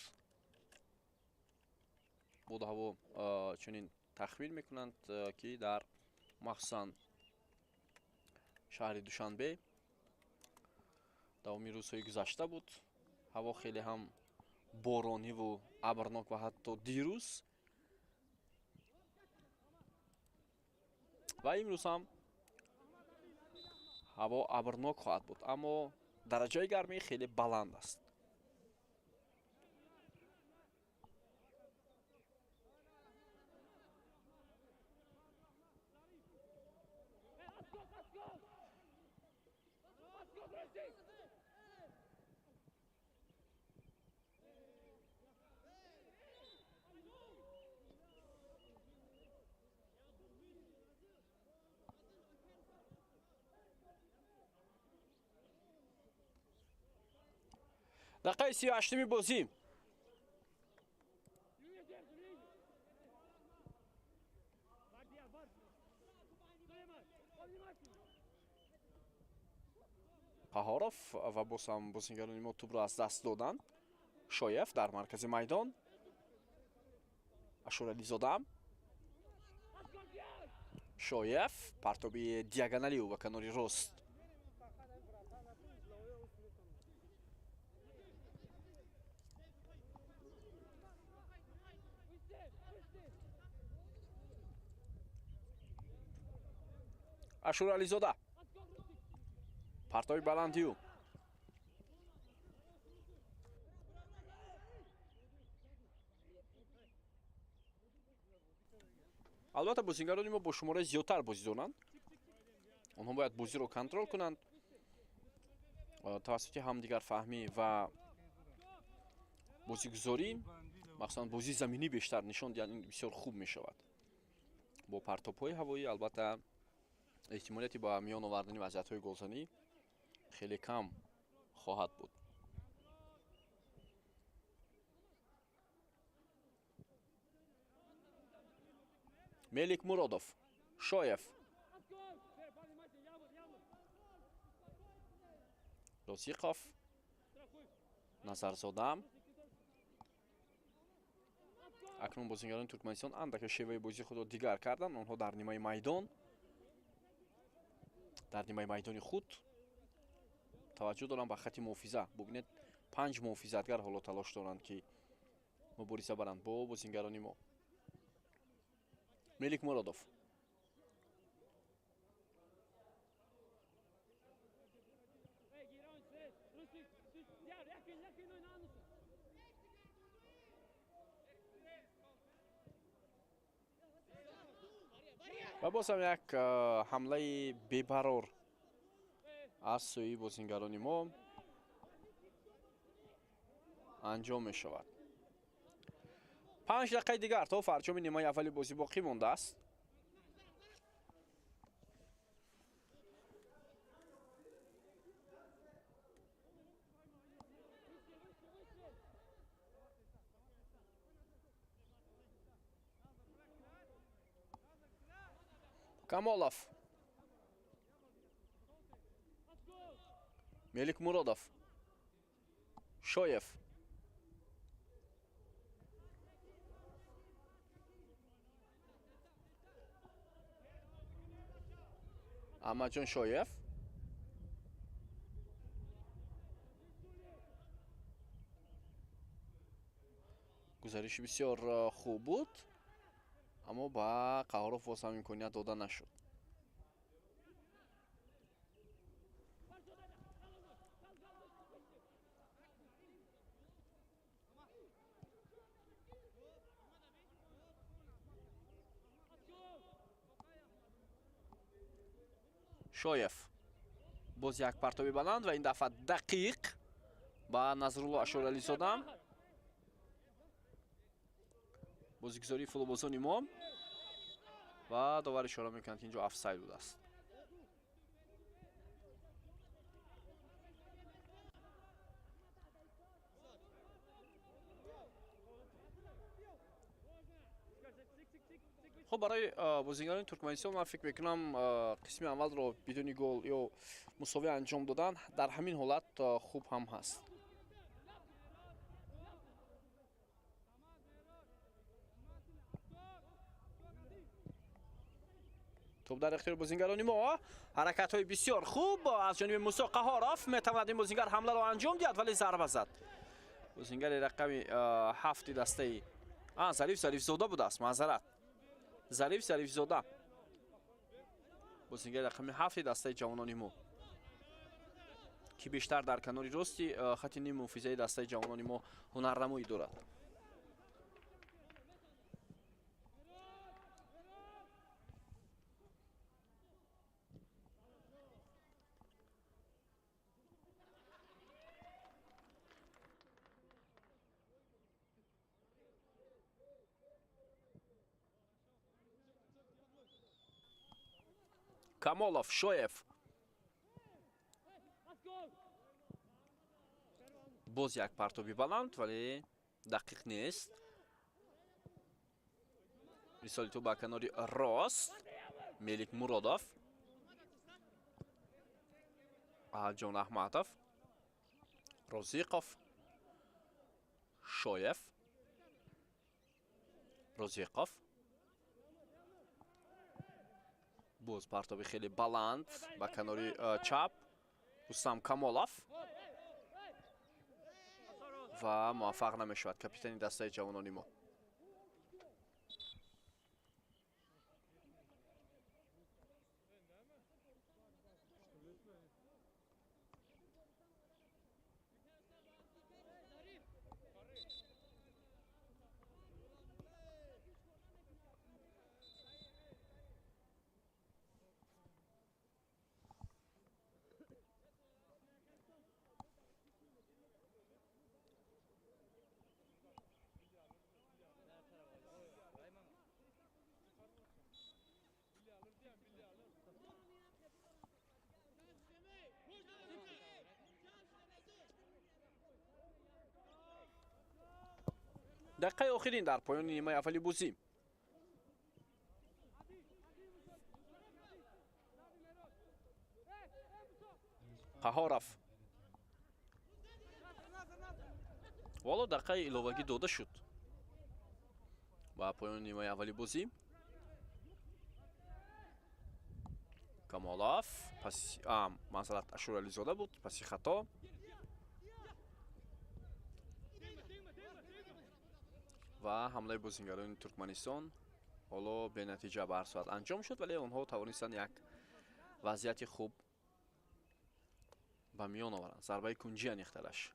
боду ҳаво чунин тахмин мекунанд ки дар махсусан шаҳри Душанбе давоми рӯзҳои гузашта буд. ҳаво хеле ҳам борониву абрнок ва ҳатто дирӯз ва имрӯз ҳам ҳаво абрнок хоҳад буд, аммо дараҷаи гармӣ хеле баланд аст. دقیقه 38 بازی. قهاروف و باز هم بازیگران ما توپ را از دست دادند. شایف در مرکز میدان. اشورالیزاده. شایف پرتابی دیاگونالی و کناری راست. اشورالیزاده پرتابی баландиу. албатта бозигарони мо бо шумораи зиёдтар бозӣ доранд. онҳо бояд бозиро контрол кунанд тавассути ҳамдигарфаҳмӣ ва бозигузорӣ, махсусан бозии заминӣ бештар нишон диҳанд. ин бисёр хуб мешавад. бо партопҳои ҳавоӣ албатта эҳтимолияти ба миён овардани вазъиятҳои голзанӣ хеле кам хоҳад буд. мелик муродов, шоев, росиқов, назарзода. акнун бозигарони туркманистон андаке шеваи бозии худро дигар карданд. онҳо дар нимаи майдон, дар нимаи майдони худ таваҷҷӯҳ доранд ба хати муҳофиза. бубинед 5 муҳофизатгар ҳоло талош доранд ки мубориза баранд бо бозигарони мо. мелик муродов, ва боз ҳам як ҳамлаи бебарор аз сӯи бозигарони мо анҷом мешавад. 5 дақиқаи дигар то фарҷоми нимаи аввали бозӣ боқӣ мондааст. камолов, мелик муродов, шоев, аҳмадҷон шоев, гузариши бисёр хуб буд, аммо ба қаҳоров боз ҳам имконият дода нашуд. шоев боз як партоби баланд ва ин дафъа дақиқ ба назрулло ашурализода. бозигузории фулобозони мо ва довар ишора мекунад ки инҷо офсайд будааст. خب برای بازیگران ترکمنستان من فکر میکنم قسم اول رو بدون گل یا مساوی انجام دادن در همین حالت خوب هم هست. توپ در اختیار بازیگران ما. حرکت های بسیار خوب از جانب موسی قهاروف. میتواند این بازیگر حمله را انجام دهد ولی ضربه زد. بازیگر رقم 7 دسته ظریف زاده بود است. معذرت. ظریف زاده. بازیگر رقم 7 دسته جوانان ما که بیشتر در کنار راستی خط نیم محافظه دسته جوانان ما هنرنمایی دارد. Камолов, Шоев. باز یک پرتابی بلند ولی دقیق نیست. رسالی تو با کناری راست ملک مرادов. جان احمدов. розиқов. شایف. розиқов. باز پرتابی خیلی بلند با کناری چپ. رستم کمالов. و موفق نمیشود کاپیتان دسته جوانان ما. دقیقه آخرین در پایان نیمه اولی بازی. قهارов. والا دقیقه الوگی داده شد با پایان نیمه اولی بازی. کمالов پس معذرت اشورالی زاده بود پسی خطا. و حمله بازیگران ترکمنستان حالا به نتیجه به هر صورت انجام شد ولی آنها توانستند یک وضعیت خوب به میان آورند. ضربه کنجی انیختلش.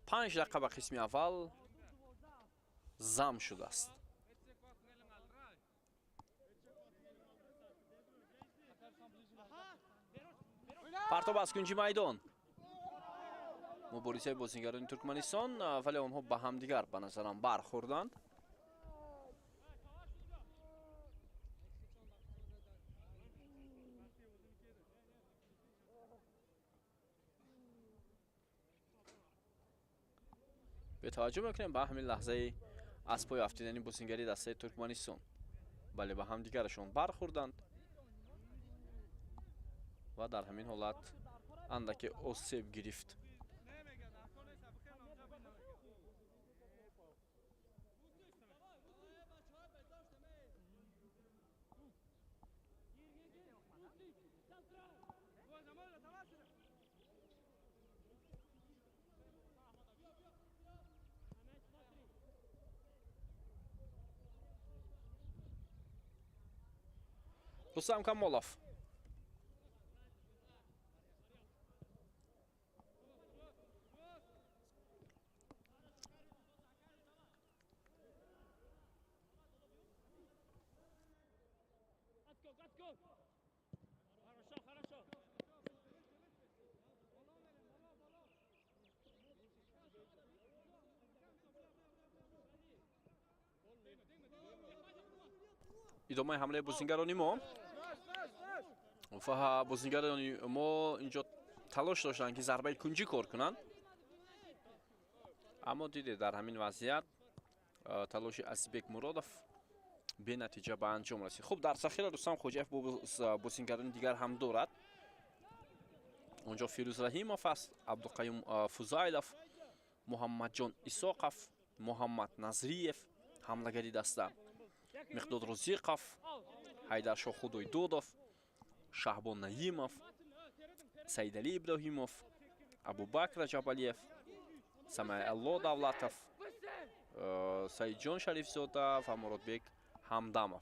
پنج دقیقه به قسم اول زم شده است. پرتاب از کنجی میدان. مبارزه بازیگران ترکمنستان ولی آنها به همدیگر به نظرم برخوردند. به توجه میکنیم به همین لحظه از پای افتیدنی بازیگری دسته ترکمنستان بله به همدیگرشون برخوردند و در همین حالت اندک آسیب گرفت. رستم کمالов. ادامه حمله بازیگران ما. بازیگران ما اینجا تلاش داشتن که ضربه کنجی کار کنند اما دیدید در همین وضعیت تلاش اسیبک مرادов به نتیجه به انجام رسید. خب در ذخیره رستم خوجیف بازیگران دیگر هم دارد. اونجا فیروز رحیمов است، عبدالقیوم فضایلov، محمد جان اسحاقov، محمد نظریев حملگری دسته، مقداد розиқов، حیدر شاه خدایدادov، شهبان نعیمов، سیدعلی ابراهیمov، ابوبکر جبلیев، سمیع الله دولتov، سعید جان شریفزاده و مرادبек همدمov.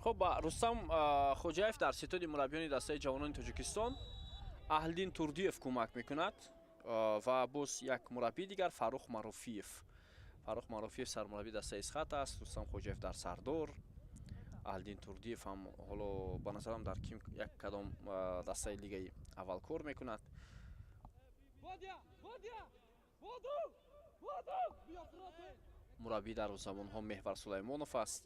خب رستم خوجاев дар ситоди мураббиёни дастаи ҷавонони Тоҷикистон Аҳлиддин Турдиев кӯмак мекунад ва боз як мураббии дигар Фаррух Маруфиев. Фаррух Маруфиев сармураббии дастаи Исхат аст, Рустам Хоҷаев дар Сардор, Аҳлиддин Турдиев ҳам ҳоло ба назарам дар як кадом дастаи лигаи аввал кор мекунад. мураббии дарвозабонҳо Меҳвар Сулаймонов аст.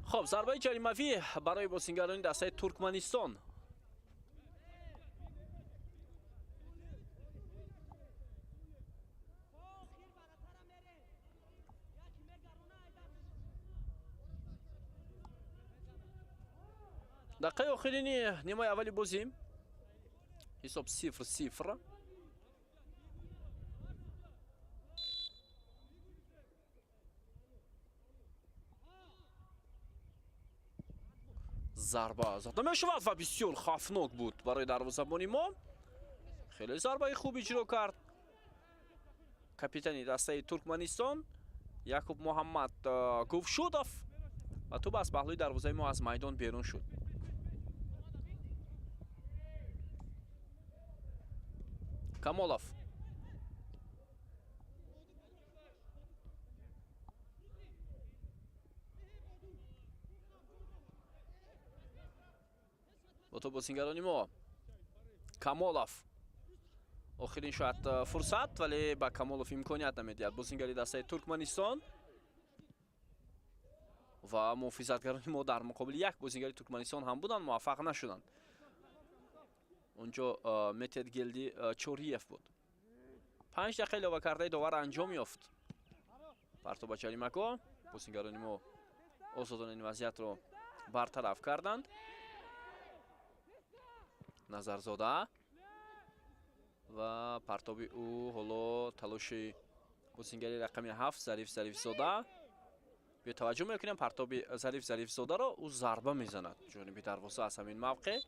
خب ضربه جریمه‌وی برای بازیگران دسته ترکمنستان. دقیقه آخرین نیمه اولی بازی حساب 0-0. ضربه زده میشود و بسیار خطرناک بود برای دروازه‌بان ما. خیلی ضربه خوب اجرا کرد کاپیتان دسته ترکمنستان یعقوب محمد گوفشودов و توپ از پهلوی دروازه ما از میدان بیرون شد. Kamolov. با تو بازیگران ما Kamolov. آخرین شاید فرصت ولی با Kamolov امکانیت نمیدهد. بازیگری دسته ترکمنستان و محافظتگران ما در مقابل یک بازیگری ترکمنستان هم بودند موفق نشدند. اونجا متد گلدی چوریف بود. 5 دقیقه علاوه کرده داور انجام یافت. پرتاب جریمه‌گاه بازیگران ما آزادانه این وضعیت رو برطرف کردند. نظرزاده و پرتاب او حالا تلاش بازیگری رقم 7 ظریف زاده. به توجه میکنیم پرتاب ظریف زاده را او ضربه میزند جانب دروازه از همین موقع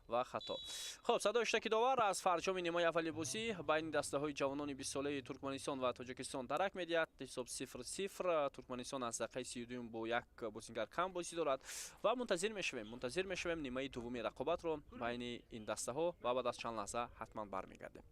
و خطا. خب صدای اشتراکی داور از فرجام نیمه اولی بازی بین دسته های جوانان 20 ساله ترکمنستان و تاجیکستان درک میدهد. حساب 0-0. ترکمنستان از دقیقه 32 با یک بازیگر کم بازی دارد و منتظر میشویم نیمه دومی رقابت رو بین این دسته ها و بعد از چند لحظه حتما برمیگردیم.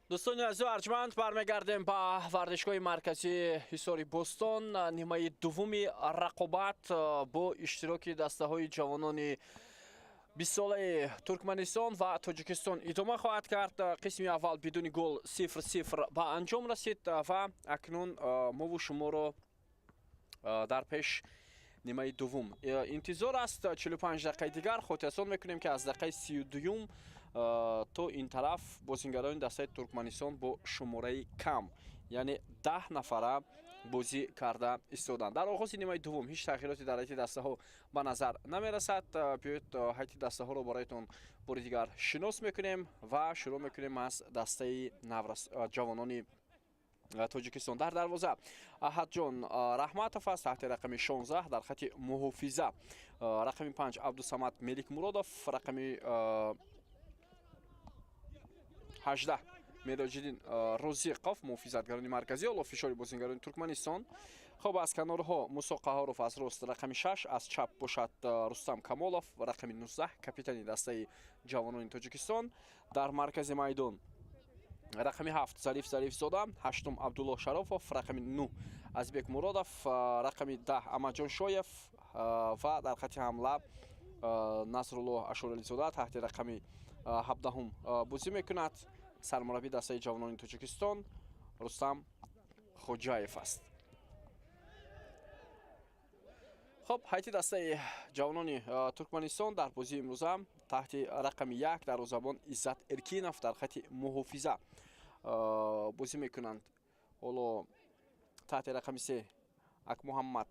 دوستان عزیز ارجمند برمیگردیم به ورزشگاه مرکزی حصار بوستون. نیمه دومی رقابت با اشتراک دسته های جوانان 20 ساله ترکمنستان و تاجیکستان ادامه خواهد کرد. قسم اول بدون گل 0-0 به انجام رسید و اکنون ما و شما رو در پیش نیمه دوم انتظار است. 45 دقیقه دیگر خاطرسان میکنیم که از دقیقه 32 تو این طرف بازیگران دسته ترکمنستان با شماره کم یعنی 10 نفره بازی کرده ایستادند. در آغاز نیمه دوم هیچ تغییراتی در هیئت دسته ها به نظر نمی رسد. بیایید هیئت دسته ها رو برایتون بار دیگر شناس میکنیم و شروع میکنیم از دسته جوانان تاجیکستان. در دروازه احدجان رحمتов است تحت رقم 16. در خط محافظه رقم 5 عبدالصمد ملک مرادov، رقم 18 میراجدین روزیقов محافظتگران مرکزی اعلی فشار بازیگران ترکمنستان. خب از کنارها موسی قهارов از راست، رقم 6 از چپ باشد رستم کمالов، رقم 19 کاپیتان دسته جوانان تاجیکستان. در مرکز میدان رقم 7 ظریف زاده، هشتم عبدالله شرافov، رقم 9 ازبек مرادov، رقم 10 امجان شویف و در خط حمله نصرالله اشورالی زاده تحت رقم 17 بازی میکند. سرمربی دسته جوانان تاجیکستان رستم خوجاєв است. خب هیئت دسته جوانان ترکمنستان در بازی امروزه تحت رقم 1 دروازه‌بان عزت ارکینов در خط محافظه بازی میکنند. حالا تحت رقم 3 اک محمد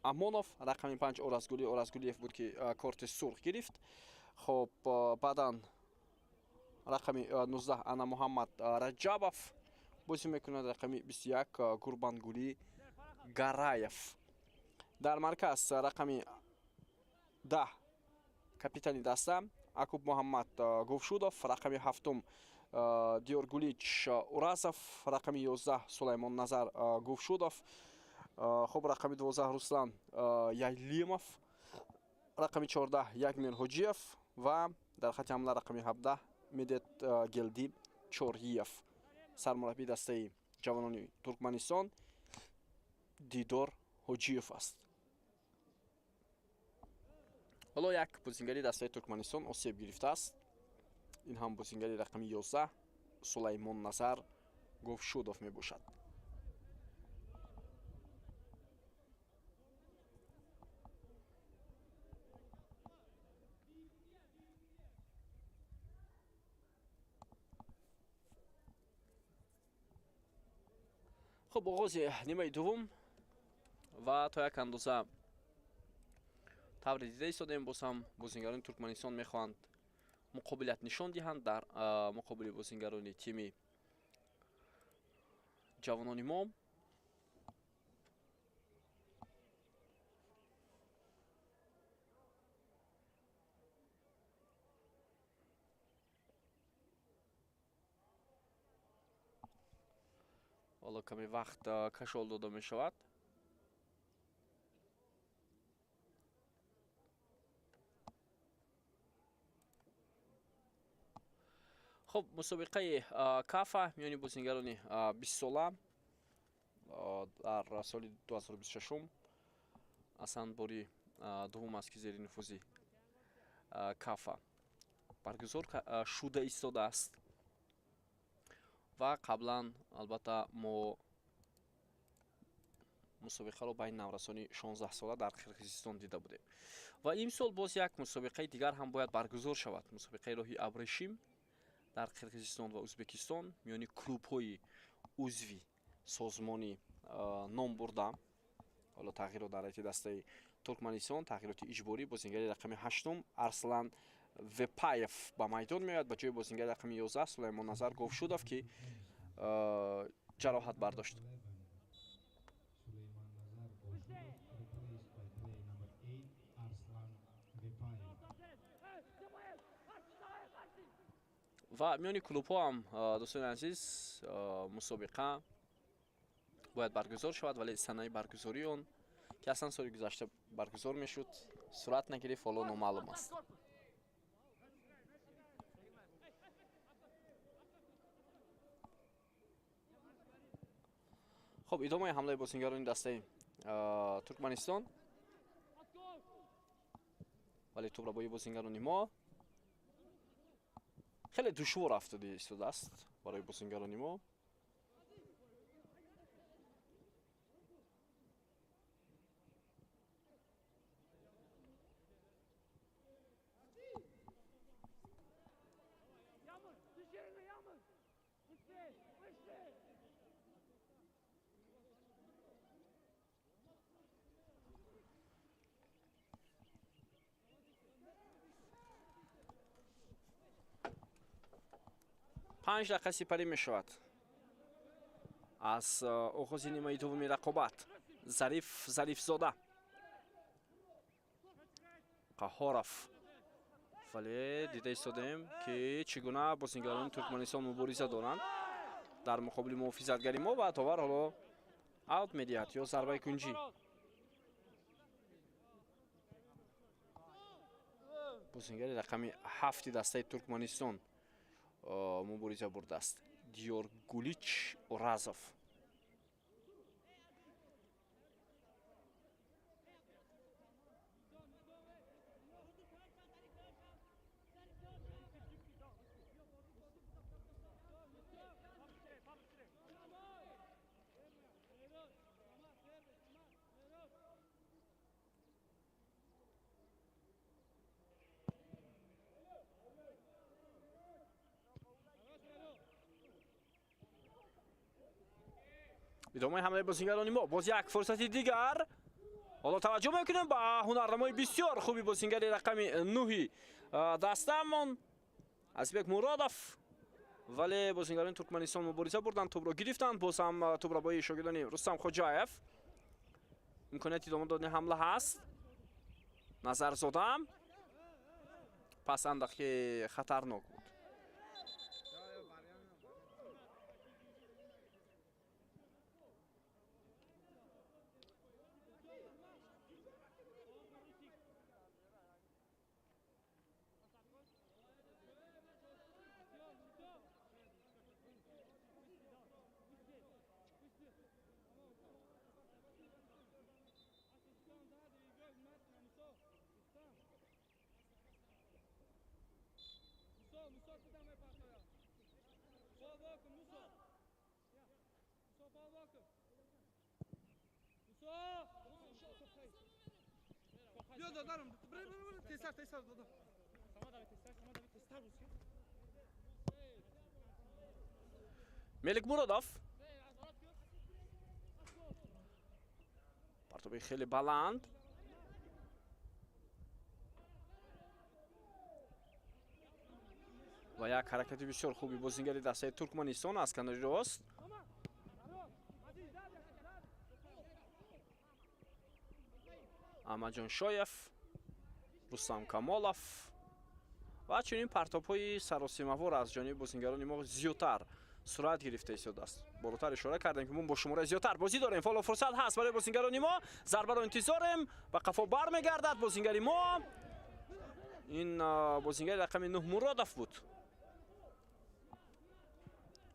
امونов، رقم 5 اورازگولیев بود که کارت سرخ گرفت. خب بعدا رقم 19 انا محمد رجабов بازی میکند. رقم 21 گوربангули гараев. در مرکز رقم 10 کاپیتان دسته акуб محمد گوفشودов، رقم 7 دیورگولیچ اورازов، رقم 11 سلیمان نظر گوفشودов. خب رقم 12 رسلان یایلیمов، رقم 14 یگمیر حاجیев و در خط حمله رقم 17 медет گلدی چوریев. سرمربی دسته جوانان ترکمنستان دیدار حاجیев است. حالا یک بازیگری دسته ترکمنستان آسیب گرفته است. این هم بازیگری رقم 11 سلیمان نظر گوفشودov می باشد. خب آغاز نیمه دوم و تا یک اندازه طور دیده ایستادیم. باز هم بازیگران ترکمنستان میخواهند مقابلیت نشان دهند در مقابل بازیگران تیم جوانان ما. حالا کمی وقت کشال داده می شود. خب مسابقه کافا میانی بازیگران 20 ساله در سال 2026 اصلا باری دوم است که زیر نفوذ کافا برگزار شده ایستاده است و قبلا البته ما مسابقه رو بین نورسانی 16 ساله در قرقیزستان دیده بودیم و این سال باز یک مسابقه دیگر هم باید برگزار شود. مسابقه راهی ابریشم در قرقیزستان و ازبکستان میانی کلوب های عضوی سازمانی نام برده. حالا تغییرات در هیئت دسته ترکمنستان، تغییرات اجباری. بازیگری رقم 8 ارسلان وپایف با میدان میاد به جای بازیگر رقم 11 سلیمان نظر گوفشودov که جراحت برداشت. و میانی کلوب ها هم دوستان عزیز مسابقه باید برگزار شود ولی سنه برگزاری اون که اصلا سال گذشته برگزار میشد صورت نگرفت. حالا نامعلوم است. خب ادامه حمله بازیگران دسته ترکمنستان، ولی توپ را با بازیگران ما خیلی دشوار افتاده است برای بازیگران ما. پنج دقیقه سپری می شود از آغاز نیمه دوم رقابت. ظریف زاده قهارов، ولی دیده ایستادیم که چگونه بازیگران ترکمنستان مبارزه دارند در مقابل محافظتگری ما و داور حالا اوت میدهد یا ضربه کنجی. بازیگر رقم 7 دسته ترکمنستان مبارزه برده است، دیورگولیچ اورازوف. ادامه حمله بازیگران ما. باز یک فرصت دیگر. حالا توجه میکنیم به هنرنمای بسیار خوبی بازیگر رقم 9 دستمون ازبک مرادов، ولی بازیگران ترکمنستان مبارزه بردن، توپ را گرفتند. باز هم توپ را با شاگردان رستم خوجاєв. امکانیت ادامه دادن حمله هست. نظر زدم پس اندکی خطرناک بود. ملک مرادов پرتابی خیلی بلند. و یک حرکت بسیار خوبی بازیگر دسته ترکمنستان از کناری راست. احمدجان شایف، رستم کمالов و چنین پرتاب‌های سراسیمه‌وار از جانب بازیگران ما زیادتر سرعت گرفته ایستاده است. بالاتر اشاره کردیم که ما با شماره زیادتر بازی داریم. فال فرصت هست برای بازیگران ما. ضربه را انتظاریم. به قفا برمیگردد بازیگر ما. این بازیگر رقم 9 مرادov بود.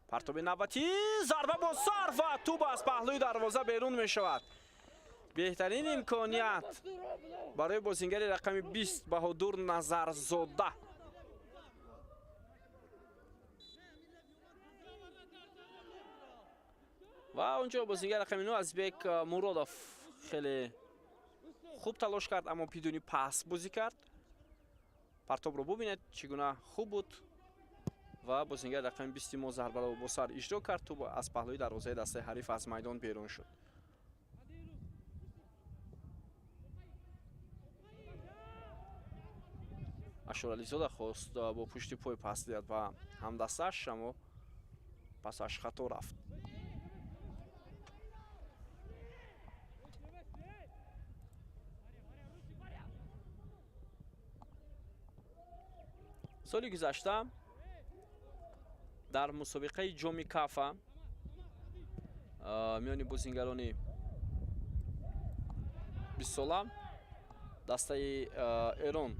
پرتاب نوبتی، ضربه با سر و توپ از پهلوی دروازه بیرون می شود. بهترین امکانیت برای بازیگر رقم 20 بهادر نظرزاده. و اونجا بازیگر رقم 9 ازبک مرادov خیلی خوب تلاش کرد اما بدون پاس بازی کرد. پرتاب رو ببینید چگونه خوب بود و بازیگر رقم 20 ما ضربه را با سر اجرا کرد. توپ از پهلوی دروازه دسته حریف از میدان بیرون شد. اشورالیزاده خواست با پشت پای پاس داد و هم دستش، اما پاسش خطا رفت. سالی گذشته در مسابقه جام کافا میان بازیگران 20 ساله دسته ایران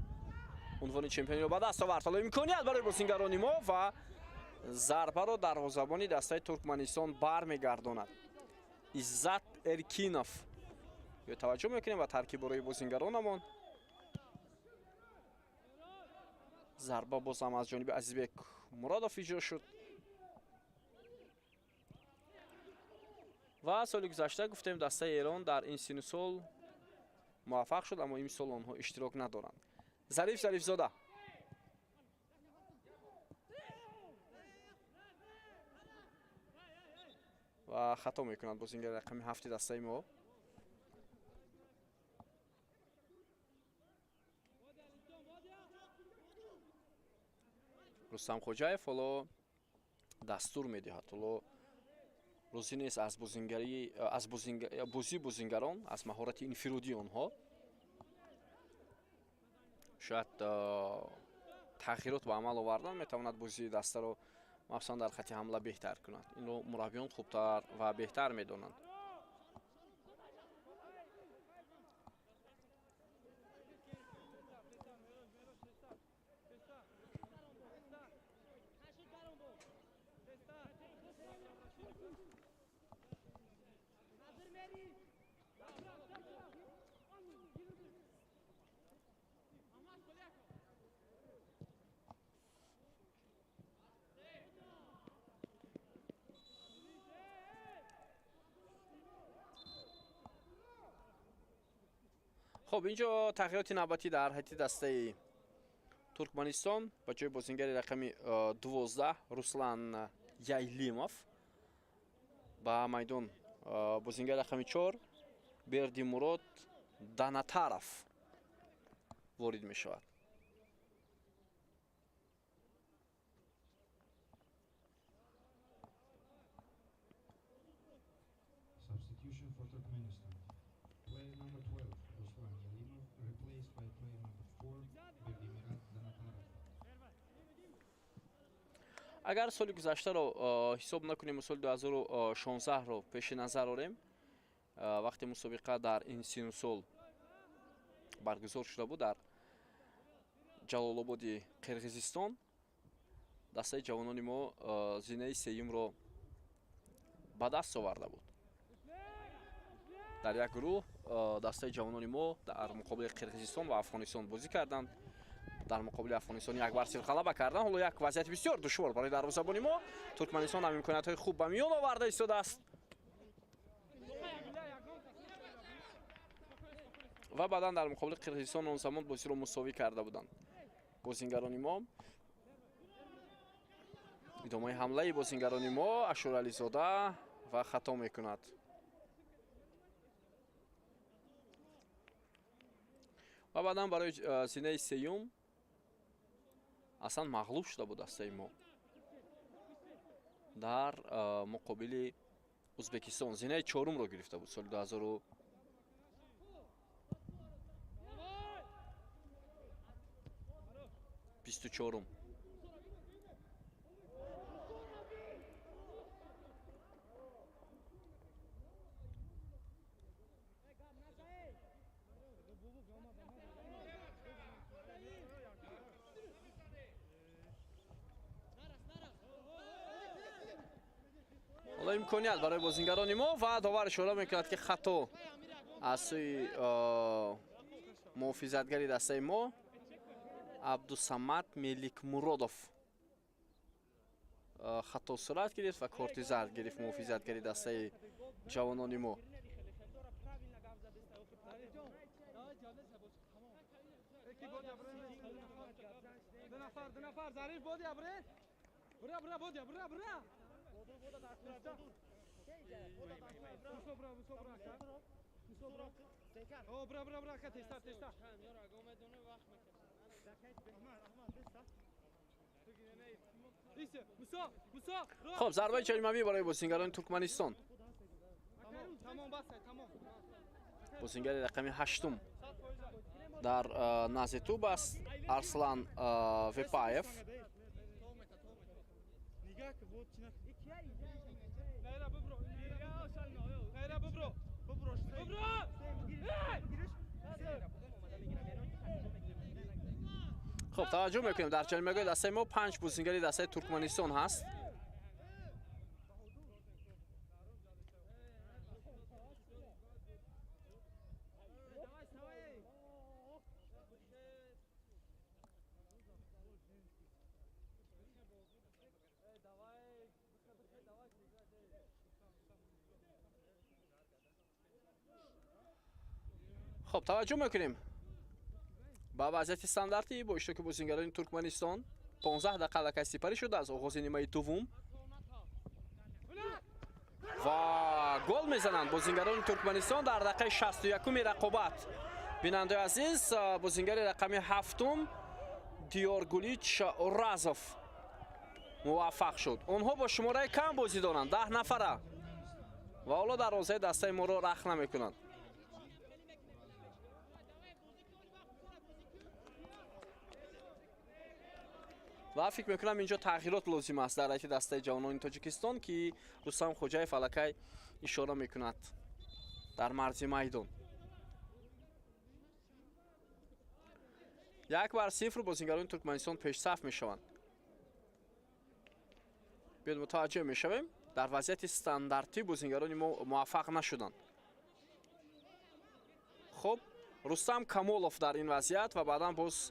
عنوان چمپیونی را به دست آورد. حالا امکانیت برای بازیگران ما و ضربه را دروازه‌بان دسته ترکمنستان برمیگرداند. Izzat Erkinov. یا توجه میکنیم و ترکیب برای بازیگرانمون. ضربه باز هم از جانب عزیزبک مرادov اجرا شد. و سال گذشته گفتیم دسته ایران در این سن و سال موفق شد، اما این سال آنها اشتراک ندارند. ظریف زاده و خطا میکنند بازیگر رقم 7 دسته ما. رستم خوجاев حالا دستور میدهد، حالا روزی نیست از بازی بازیگران، از مهارت انفرادی آنها شاید تغییرات به عمل آوردن میتواند بازی دسته رو مخصوصا در خط حمله بهتر کند. این رو مربیان خوبتر و بهتر میدونند. خب اینجا تغییرات نوبتی در حیط دسته ترکمنستان با جای بازیگر رقم 12 روسلان یایلیموف با میدان بازیگر رقم 4 бердимурод данатаров وارد می شود. Substitution for Turkmenistan. Player number 12, Ruslan Yalimov, replaced by player number 4, Berdimurat Danatarov. اگر سال گذشته رو حساب نکنیم، سال 2016 رو پیش نظر داریم، وقتی مسابقه در این سن و سال برگزار شده بود در جلال‌آباد قرقیزستان، دسته جوانان ما زینه سوم رو به دست آورده بود. در یک گروه دسته جوانان ما در مقابل قرقیزستان و افغانستان بازی کردند. در مقابل افغانستان یک بار غلبه کردند. حالا یک وضعیت بسیار دشوار برای دروازه‌بان ما. ترکمنستان هم امکانات‌های خوب به میان آورده ایستاده است و بعدا در مقابل قرقیزستان اون زمان بازی رو مساوی کرده بودند. بازیگران ما ادامه حمله بازیگران ما اشورعلی زاده و خطا میکند. و بعدا برای زینه سوم اصلا مغلوب شده بود دسته ما در مقابل ازبکستان. زینه چهارم رو گرفته بود سال 2024. حالا امکانیت برای بازیگران ما و داور اشاره میکند که خطا از سوی محافظتگری دسته ما عبدالصمد ملیکمورادов خطا صورت گرفت و کارت زرد گرفت محافظتگری دسته جوانان ما. خب ضربه جریمه‌ای برای بازیگران ترکمنستان. بازیگر رقم 8 در نزد توپ است ارسلان وپایف. خب توجه میکنیم در جریمه‌گاه دسته ما 5 بازیگر دسته ترکمنستان هست. خب توجه میکنیم با وضعیت استانداردی با اشتراک بازیگران ترکمنستان 15 دقیقه لکه سپری شده از آغاز نیمه دوم و گل میزنند بازیگران ترکمنستان در دقیقه 61 رقابت. بیننده عزیز بازیگر رقم 7 دیارگولیچ رازوف موفق شد. اونها با شماره کم بازی دارند 10 نفره و حالا در روزه دسته ما رو رخ نمیکنند. و فکر میکنم اینجا تغییرات لازم است در رایت دسته جوانان تاجیکستان که رستم خوجای فلکای اشاره میکند در مرز میدان. 1-0 بازیگران ترکمنستان پیش صف میشوند. بیاید متوجه میشویم در وضعیت استانداردی بازیگران ما موفق نشدند. خب رستم کامولوف در این وضعیت و بعدا باز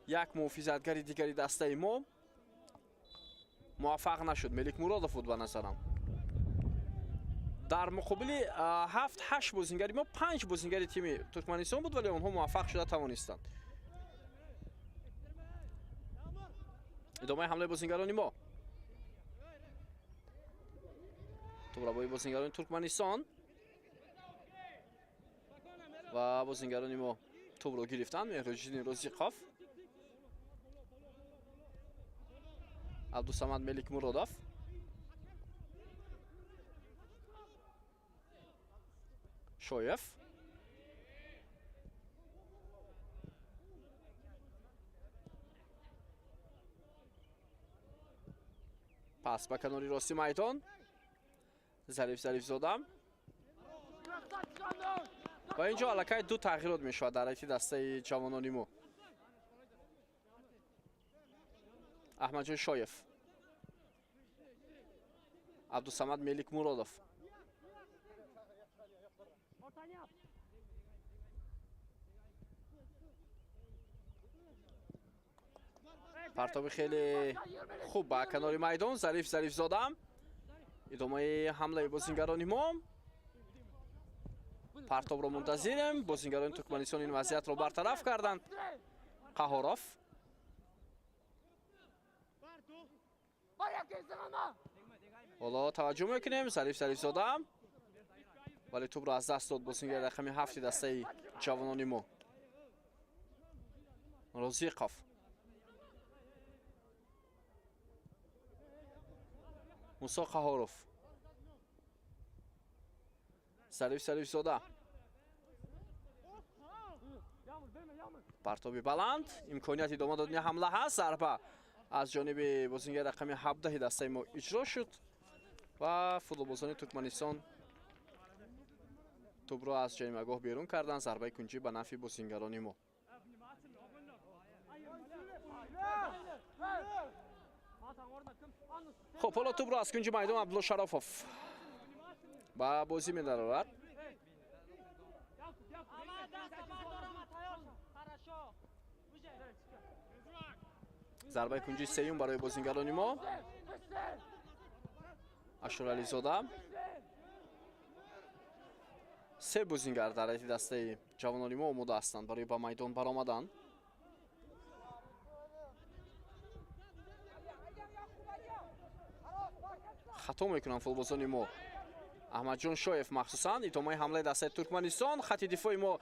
یک محافظتگر دیگری دسته ما موفق نشد. ملک مرادوف بود به نظرم. در مقابل 7-8 بازیگری ما 5 بازیگر تیم ترکمنستان بود ولی اونها موفق شده توانستند. ادامه حمله بازیگران ما. توپ را با بازیگران ترکمنستان و بازیگران ما توپ را گرفتند. مهرجدین رزیقوف، عبدالصمد ملک مرادوف، شویف، پس به کناری راستی میدان ظریف زاده و اینجا علاقه دو تغییرات می شود در رایت دسته جوانان ما. احمد جان شایف، عبدالصمد ملک مرادوف، پرتاب خیلی خوب با کنار میدان ظریف زاده. ادامه حمله بازیگران ما. پرتاب را منتظریم. بازیگران ترکمنستان این وضعیت را برطرف کردند. قهاروف، حالا توجه میکنیم ظریف زاده ولی توپ را از دست داد بازیگر رقم 7 دسته جوانان ما. رزیقوف، موسی قهاروف، ظریف زاده، پرتابی بلند، امکانیت ادامه دادن حمله هست. ضربه از جانب بازیگر رقم 17 دسته ما اجرا شد و فوتبالبازان ترکمنستان توپ را از جریمه‌گاه بیرون کردند. ضربه کنجی به نفع بازیگران ما. خب حالا توپ را از کنج میدان عبدالله شرافوف با بازی می‌دارد. ضربه کنجی سیوم برای بازیگران ما. اشورعلی زاده. سه بازیگر در رایت دسته جوانان ما آماده هستند برای به میدان برآمدن. خطا میکنن فوتبالبازان ما. احمد جان شایف مخصوصا ادامه حمله دسته ترکمنستان. خط دفاعی ما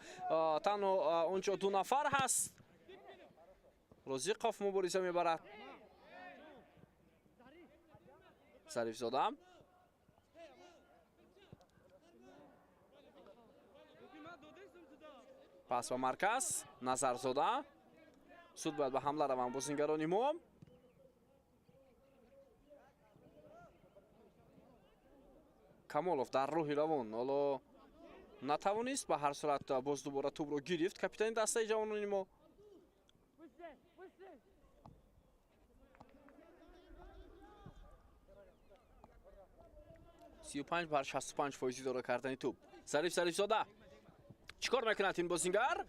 تنها اونجا 2 نفر هست. رزیقوف مبارزه میبرد. ظریف زاده، پس به مرکز نظر زاده. سود باید به حمله روند بازیگران ما. کامولوف در روح روان حالا نتوانست به هر صورت باز دوباره توپ رو گرفت کاپیتان دسته جوانان ما. سی و 35-65 فایزی داره کردن توپ. ظریف زاده چیکار میکند این بازیگر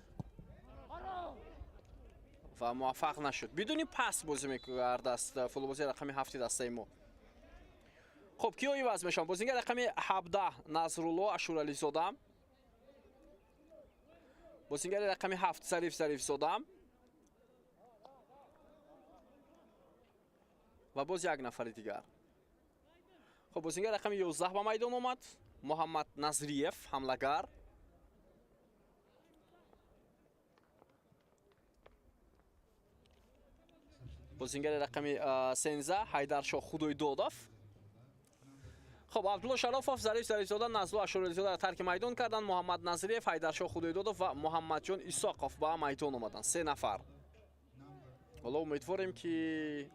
و موفق نشد. بدون پاس بازی میکرد است فوتبالباز رقم 7 دسته ما. خب کیو عوض میشن؟ بازیگر رقم 17 نصرالله اشورعلی زاده، бозингари рақами 7 Зариф Зода ва боз як нафари дигар. хоб бозингари рақами 11 ба майдон омад, Муҳаммад Назриев ҳамлагар. бозингари рақами 13 Ҳайдаршоҳ Худойдодов. خب عبدالله شرافов ظریف زاده نزلو اشوری زاده ترک میدان کردن. محمد نظریف، حیدرشاه خدایدادov و محمد جان ایساقov با میدان اومدن. 3 نفر. حالا امیدواریم که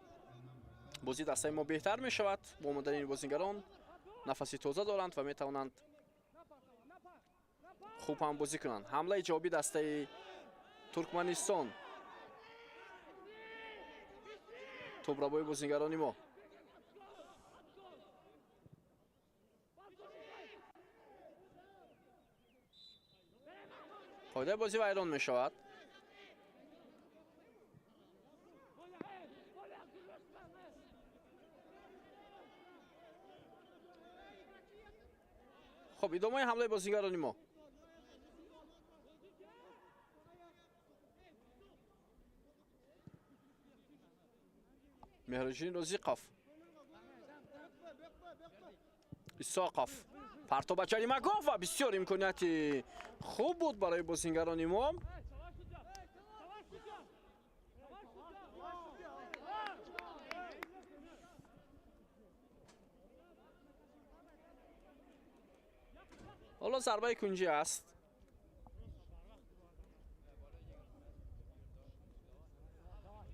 بازی دسته ما بهتر می شود. با اومدن این بازیگران نفسی تازه دارند و می توانند خوب هم بازی کنند. حمله ایجابی دسته ترکمنستان. توبرابای بازیگران ما. پایده بازی ویران می شود. خب ادامه حمله بازیگران ما. مهرجین رزیقов. ایساقов. پرتاب جریمه‌گاه و بسیار امکانیتی خوب بود برای بازیگران ما. حالا ضربه کنجی است.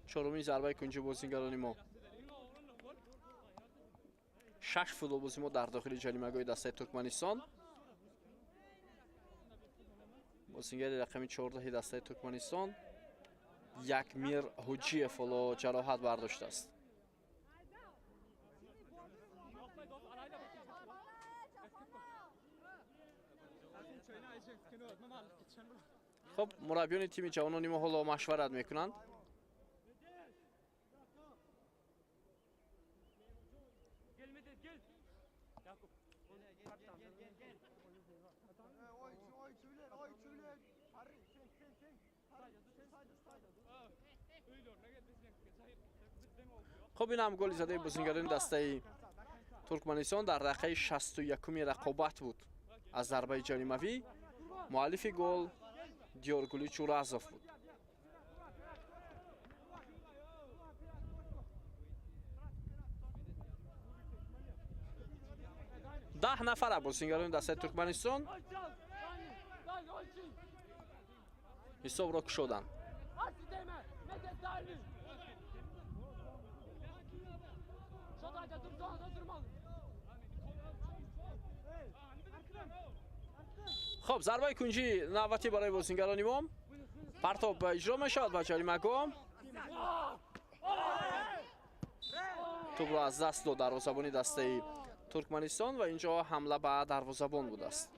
چهارمین ضربه کنجی بازیگران ما. 6 فوتبالبازی ما در داخل جریمه‌گاه دسته ترکمنستان. بازیگر رقم 14 دسته ترکمنستان یکمیر حجیف حالا جراحت برداشته است. خب مربیان تیم جوانان ما حالا مشورت میکنند. خب این هم گل زده بازیگران دسته ترکمنستان در دقیقه 61 رقابت بود از ضربه جریمه‌ای. مؤلف گل دیارگولی چورازوف بود. ده نفر بازیگران دسته ترکمنستان حساب را کشودند. خب ضربه کنجی نوبتی برای بازیگران ما. پرتاب اجرا میشود با جریمه‌گاه. توپ را از دست داد دروازه‌بان دسته ترکمنستان و اینجا حمله به دروازه‌بان بوده است.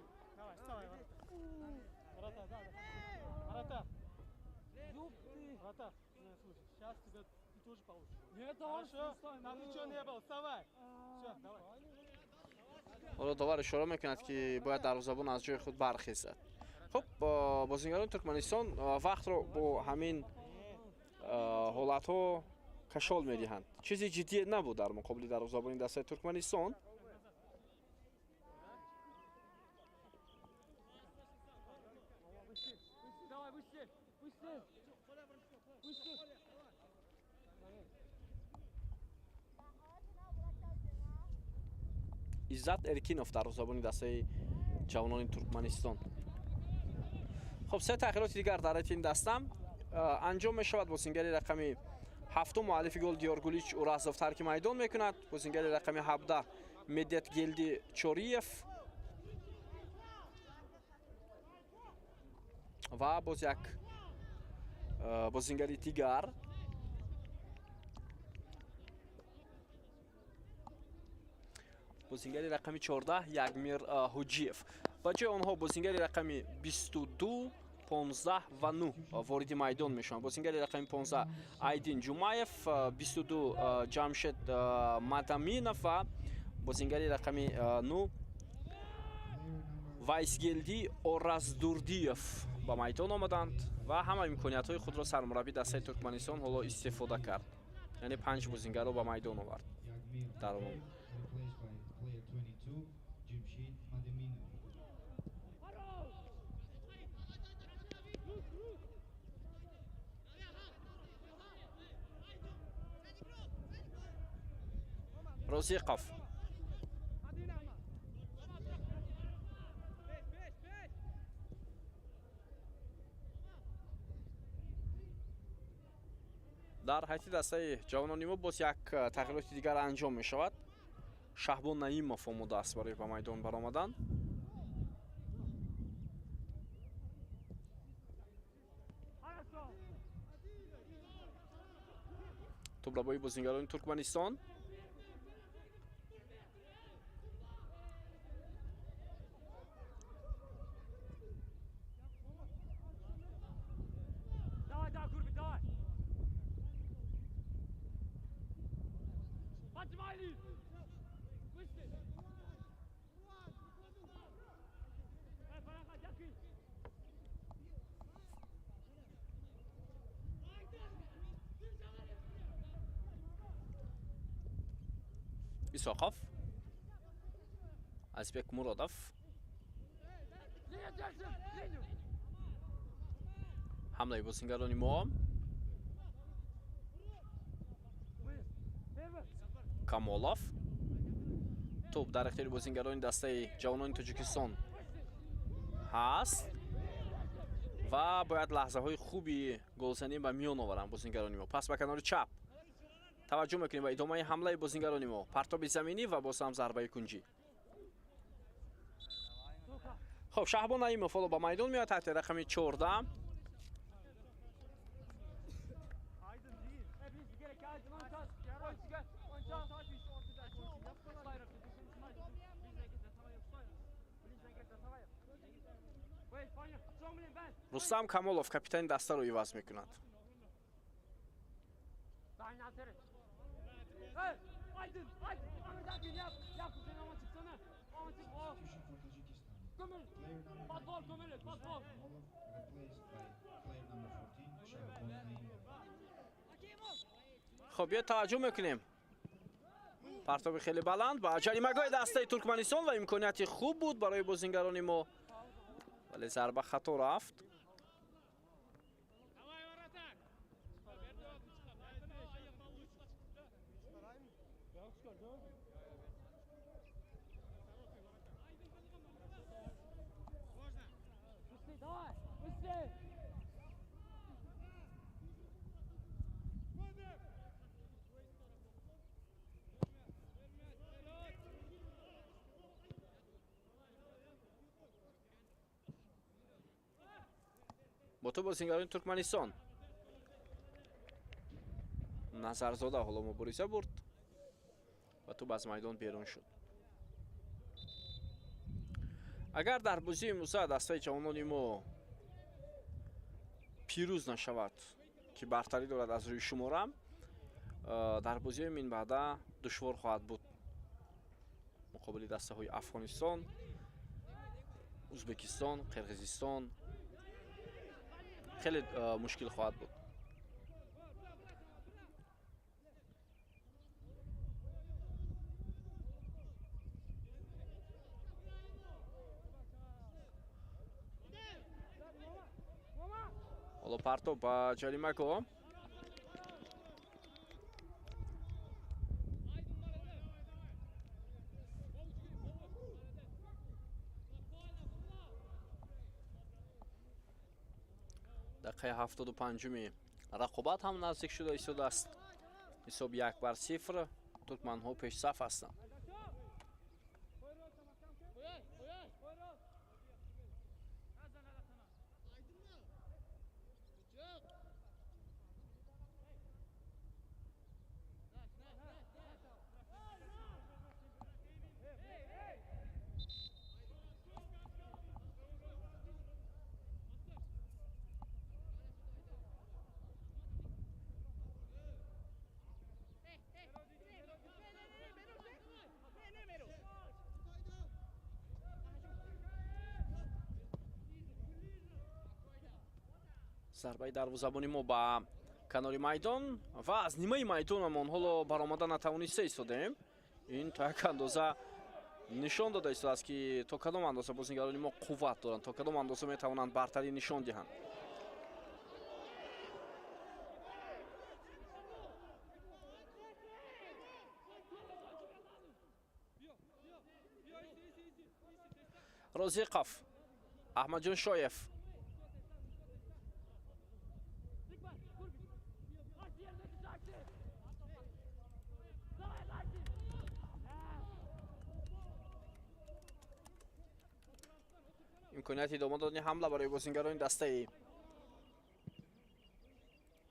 حالا داور اشاره میکند که باید دروازه‌بان از جای خود برخیزد. خب بازیگران ترکمنستان وقت رو با همین حالت ها کشال میدهند. چیزی جدی نبود در مقابل دروازه‌بان دسته ترکمنستان. عزت ارکینوف دروازه‌بان دسته جوانان ترکمنستان. خب سه تغییرات دیگر در این دسته انجام می شود. بازیگر رقم 7 مؤلف گل دیارگولیچ اورازوف ترک میدان میکند. بازیگر رقم 17 مدت گلدی چوریف و باز یک بازیگر دیگر بازیگر رقم 14 یکمیر حجیف. با جای آنها بازیگر رقم 22 15 و 9 وارد میدان میشوند. بازیگر رقم 15 ایدین جمایف، 22 جمشید مدامینوف و بازیگر رقم 9 وایسگلدی اورازدوردیف ба майдон омаданд ва ҳама имкониятҳои худро сармураббии дастаи Туркманистон ҳоло истифода кард. Яъне 5 бозингарро ба майдон овард. Дар он Replaced by player 22, Jimshid Mademinov. Розиқов. дар ҳайати дастаи ҷавонони мо боз як тағйироти дигар анҷом мешавад. Шаҳбон Наимов омода аст барои ба майдон баромадан. тӯбрабои бозингарони Туркманистон. Исохов. Азбек Муродов. ҳамлаи бозингарони мо. Камолов. Топ дар ихтиёри бозингарони дастаи ҷавонони Тоҷикистон ҳаст ва бояд лаҳзаҳои хуби голзанӣ ба миён оваранд бозингарони мо. Пас ба канори чап таваҷҷӯҳ мекунем ба идомаи ҳамлаи бозингарони мо. Партоби заминӣ ва боз ҳам зарбаи кунҷӣ. хоб, Шаҳбон Наимов ҳоло ба майдон меояд таҳти рақами 14. Рустам Камолов капитани даста ро иваз мекунад. خب یه توجه میکنیم پرتاب خیلی بلند با جریمه‌گاه دسته ترکمنستان و امکانیت خوب بود برای بازیگران ما ولی ضربه خطا رفت. با تو بازیگران ترکمنستان نظرزاده حالا مبارزه برد و تو از میدان بیرون شد. اگر در بازی امروز دسته جوانان ما پیروز نشود که برتری دارد از روی شمارم، در بازی من بعدا دشوار خواهد بود مقابل دسته های افغانستان، ازبکستان، قرقیزستان. خیلی مشکل خواهد بود. حالا پرتاب با جریمه‌گاه. دقیقه 75 رقابت هم نزدیک شده ایستاده است. حساب 1-0 ترکمن‌ها پیش صف هستند. зарбаи дарвозабони мо ба канори майдон ва аз нимаи майдонамон ҳоло баромада натавониста истодем. ин то як андоза нишон дода истодааст ки то кадом андоза бозигарони мо қувват доранд, то кадом андоза метавонанд бартарӣ нишон диҳанд. розиқов, аҳмадҷон шоев, имконияти идома додани ҳамла барои бозингарони дастаи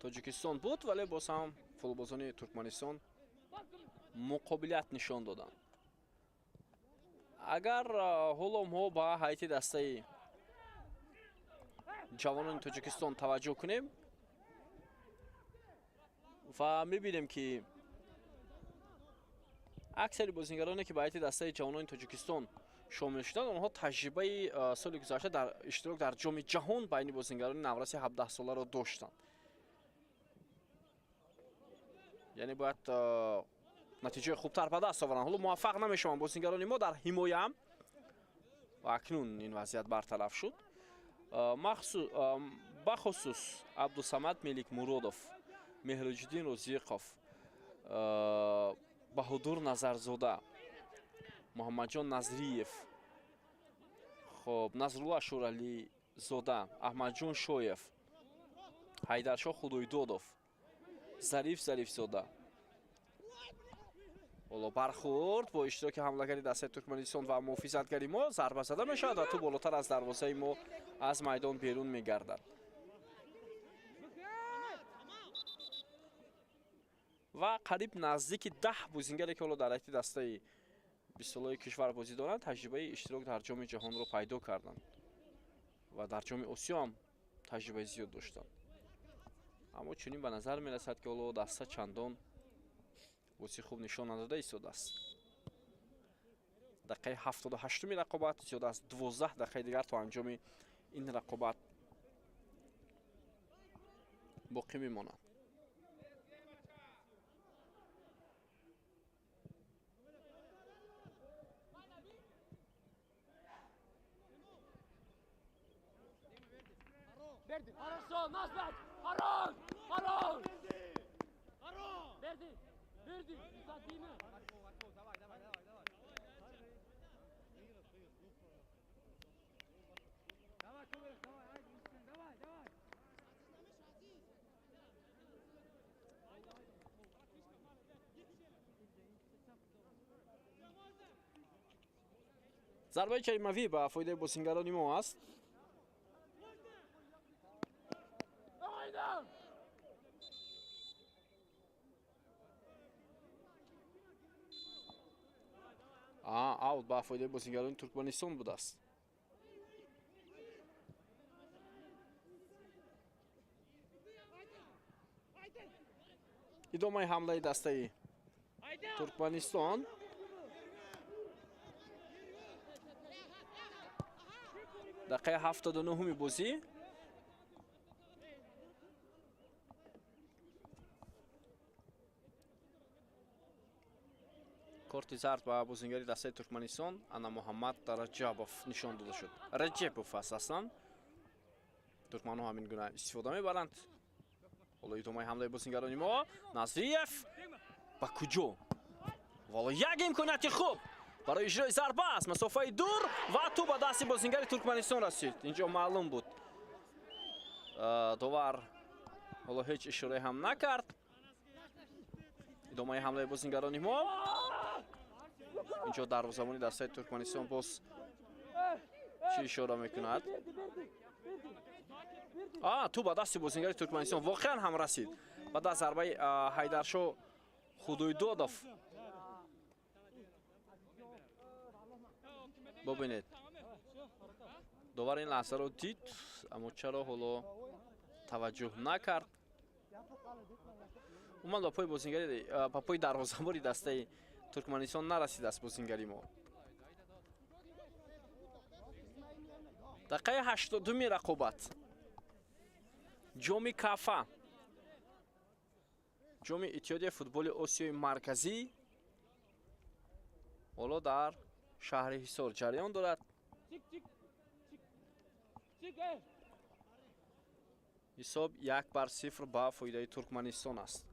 тоҷикистон буд, вале боз ҳам футболбозони туркманистон муқобилият нишон доданд. агар ҳоло мо ба ҳайати дастаи ҷавонони тоҷикистон таваҷҷӯҳ кунем ва мебинем ки аксари бозингароне ки ба ҳайати дастаи ҷавонони тоҷикистон шомил шуданд, онҳо таҷрибаи соли гузашта дар иштирок дар ҷоми ҷаҳон байни бозингарони навраси 17-соларо доштанд. яъне бояд натиҷаи хубтар ба даст оваранд. ҳоло муваффақ намешаванд бозингарони мо дар ҳимоя ва акнун ин вазъият бартараф шуд. бахусус абдусамад меликмуродов, меҳроҷиддин розиқов, баҳодур назарзода, муҳаммадҷон назриев, хоб назрулла шӯрализода, аҳмадҷон шоев, ҳайдаршоҳ худойдодов, зариф зарифзода. ҳоло бархурд бо иштироки ҳамлагари дастаи туркманистон ва муҳофизатгари мо зарба зада мешавад ва ту болотар аз дарвозаи мо аз майдон берун мегардад. ва қариб наздики 10 бозингаре ки ҳоло дар ҳайати дастаи бисолаи кишвар бозӣ доранд, таҷрибаи иштирок дар ҷоми ҷаҳонро пайдо карданд ва дар ҷоми осиё ҳам таҷрибаи зиёд доштанд. аммо чунин ба назар мерасад ки ҳоло даста чандон бозии хуб нишон надода истодааст. дақиқаи 78-уми рақобат, зиёда аз 12 дақиқаи дигар то анҷоми ин рақобат боқӣ мемонад. Хорошо, наш мяч! Хорош! Хорош! Берди! Берди! Задиме! Давай, давай, давай, давай! Давай, Ковалев, давай, давай, давай! зарбаи ҷаримавӣ ба фоидаи бозингарони мо аст. аут ба фоидаи бозингарони туркманистон будааст. идомаи ҳамлаи дастаи туркманистон. дақиқаи 79-уми бозӣ. корти зард ба бозингари дастаи туркманистон ана муҳаммад раҷабов нишон дода шуд. раҷепов аст аслан. туркманҳо ҳамин гуна истифода мебаранд. ҳоло идомаи ҳамлаи бозингарони мо. назриев ба куҷо? вало як имконияти хуб барои иҷрои зарба аст. масофаи дур ва ту ба дасти бозингари туркманистон расид. инҷо маълум буд. довар ҳоло ҳеҷ ишораe ҳам накард. идомаи ҳамлаи бозингарони мо. инҷо дарвозабони дастаи туркманистон боз чӣ ишора мекунад? ту ба дасти бозингари туркманистон воқеан ҳам расид. баъд аз зарбаи ҳайдаршоҳ худойдодов. бубинед довар ин лаҳзаро дид, аммо чаро ҳоло таваҷҷӯҳ накард. умуман ба пои бозингари ба пои дарвозабони дастаи туркманистон нарасидааст бозингари мо. дақиқаи 80-уми рақобат. جومی کافا جومی اتحادیه فوتبال آسیای مرکزی حالا در شهر حصار جریان دارد. حساب 1-0 به فایده ترکمنستان است.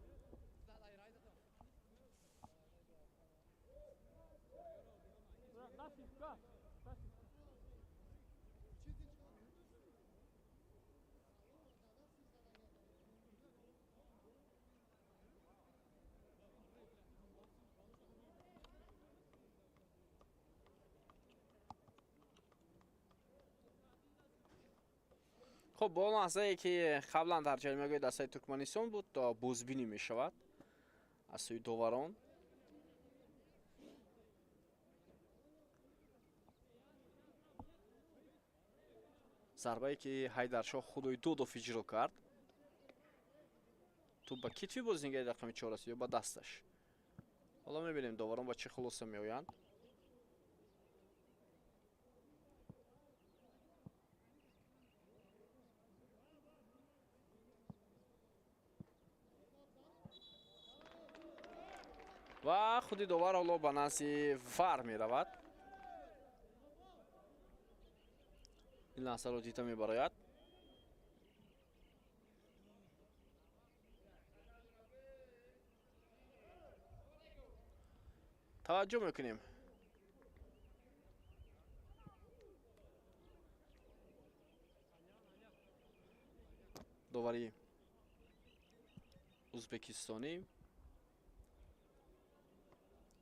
خب با لحظه‌ای که قبلا در جریمه‌گاه دستای ترکمنستان بود تا بازبینی می شود از سوی داوران. ضربه‌ای که حیدرشاه خدایدودов اجرا کرد. تو با کتفی بازیگر رقم 4 است یا با دستش. حالا می‌بینیم داوران با چه خلاصه می‌آیند. و خودی داور حالا به نزد وار می رود. این لحظه رو دیده می براید. توجه میکنیم داوری ازبکستانی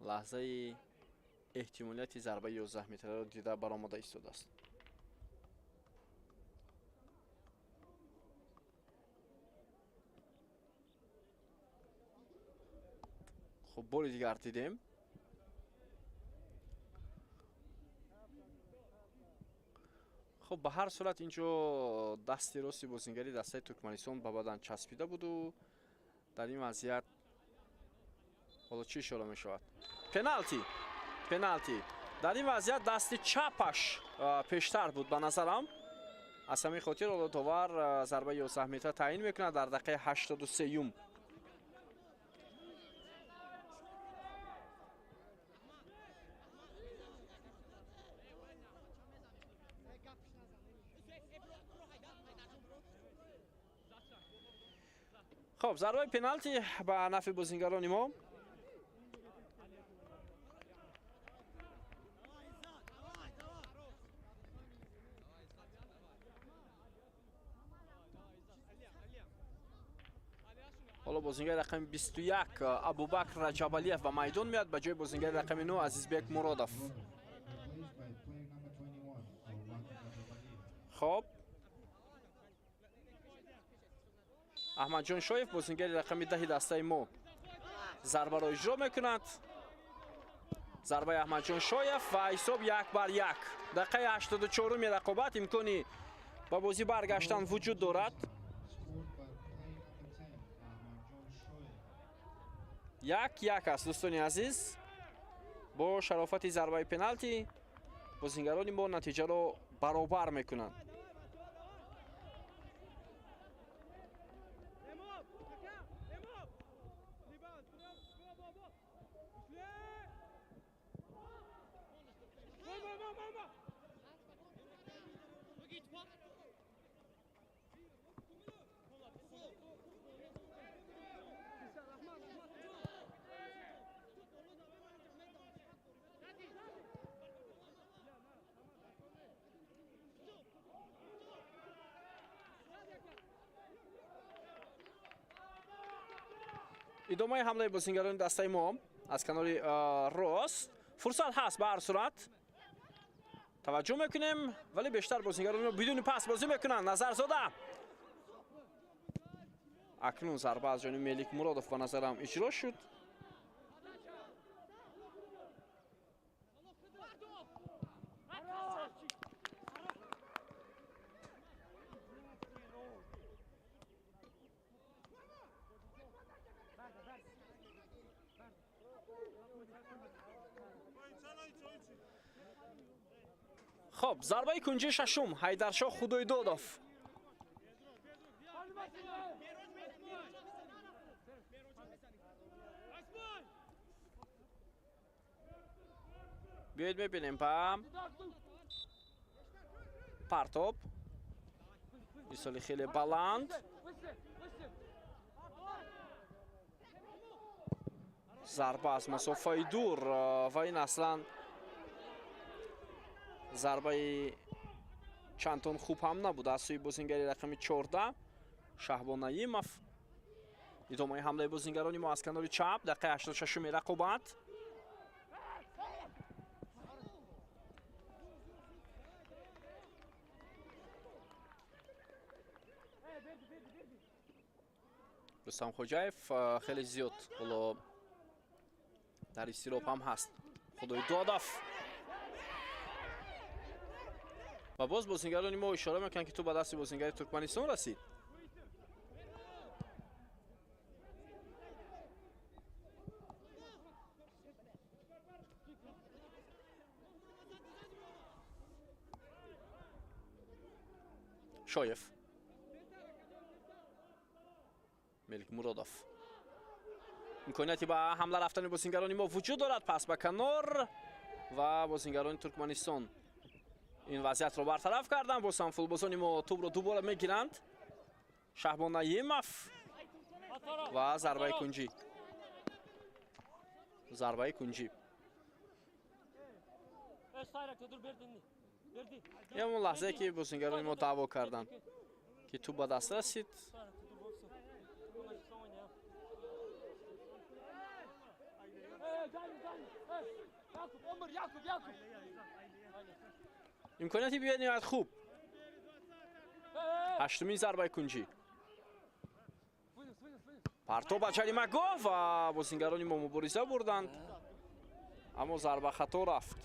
لحظه احتمالیت ضربه 11 متره را دیده برآمده ایستاده است. خب بار دیگر دیدیم. خب به هر صورت اینجا دست راستی بازیگری دسته ترکمنستان به بدن چسبیده بود و در این وضعیت حالا چی اشاره می شود؟ پنالتی در این وضعیت دست چپش پیشتر بود به نظرم. از همین خاطر حالا داور ضربه 11 متر تعیین میکنه در دقیقه 83. خب ضربه پنالتی به نفع بازیگران ما. حالا بازیگر رقم 21 ابوبکر رجبالیف به میدان میاد به جای بازیگر رقم 9 عزیزبek مرادov. خب احمد جان شایف بازیگر رقم 10 دسته ما ضربه را اجرا میکند. ضربه احمد جان شایف و حساب 1-1. دقیقه 84 رقابت امکانی با بازی برگشتن وجود دارد. 1-1 است دوستان عزیز. با شرافت ضربه پنالتی بازیگران ما نتیجه را برابر میکنند. ادامه حمله بازیگران دسته ما از کنار راست. فرصت هست به هر صورت. توجه میکنیم ولی بیشتر بازیگران ما بدون پاس بازی میکنن. نظر زاده اکنون ضربه از جانب ملیک مرادov به نظرم اجرا شد. خب ضربه کنجی ششم حیدرشاه خدایدودov. بیایید میبینیم پا پرتوب ایسالی خیلی بلند ضربه از مسافه دور و این اصلا ضربه چندان خوب هم نبود از سوی بازیگری رقم 14 شهبان نعیمов. ادامه حمله بازیگران ما از کنار چپ دقیقه 86 رقابت. رستم خوجاєв خیلی زیاد حالا در استراپ هم هست. خدای داداف و باز بازیگران ما اشاره میکنن که تو به دست بازیگر ترکمنستان رسید. شایف ملک مرادوف امکانیتی به حمله رفتن بازیگران ما وجود دارد. پس به کنار و بازیگران ترکمنستان این وضعیت رو برطرف کردن. با سمفولبازان ما توپ رو دوباره میگیرند. شهبان نعیمов و ضربه کنجی. ضربه کنجی یه اون لحظه که بازیگران ما دعوا کردن که توپ به دست رسید. امکانیتی بیاد نهایت خوب. هشتمین ضربه کنجی. پرتو به جریمه گاه و بازیگران ما مبارزه بردند اما ضربه خطا رفت.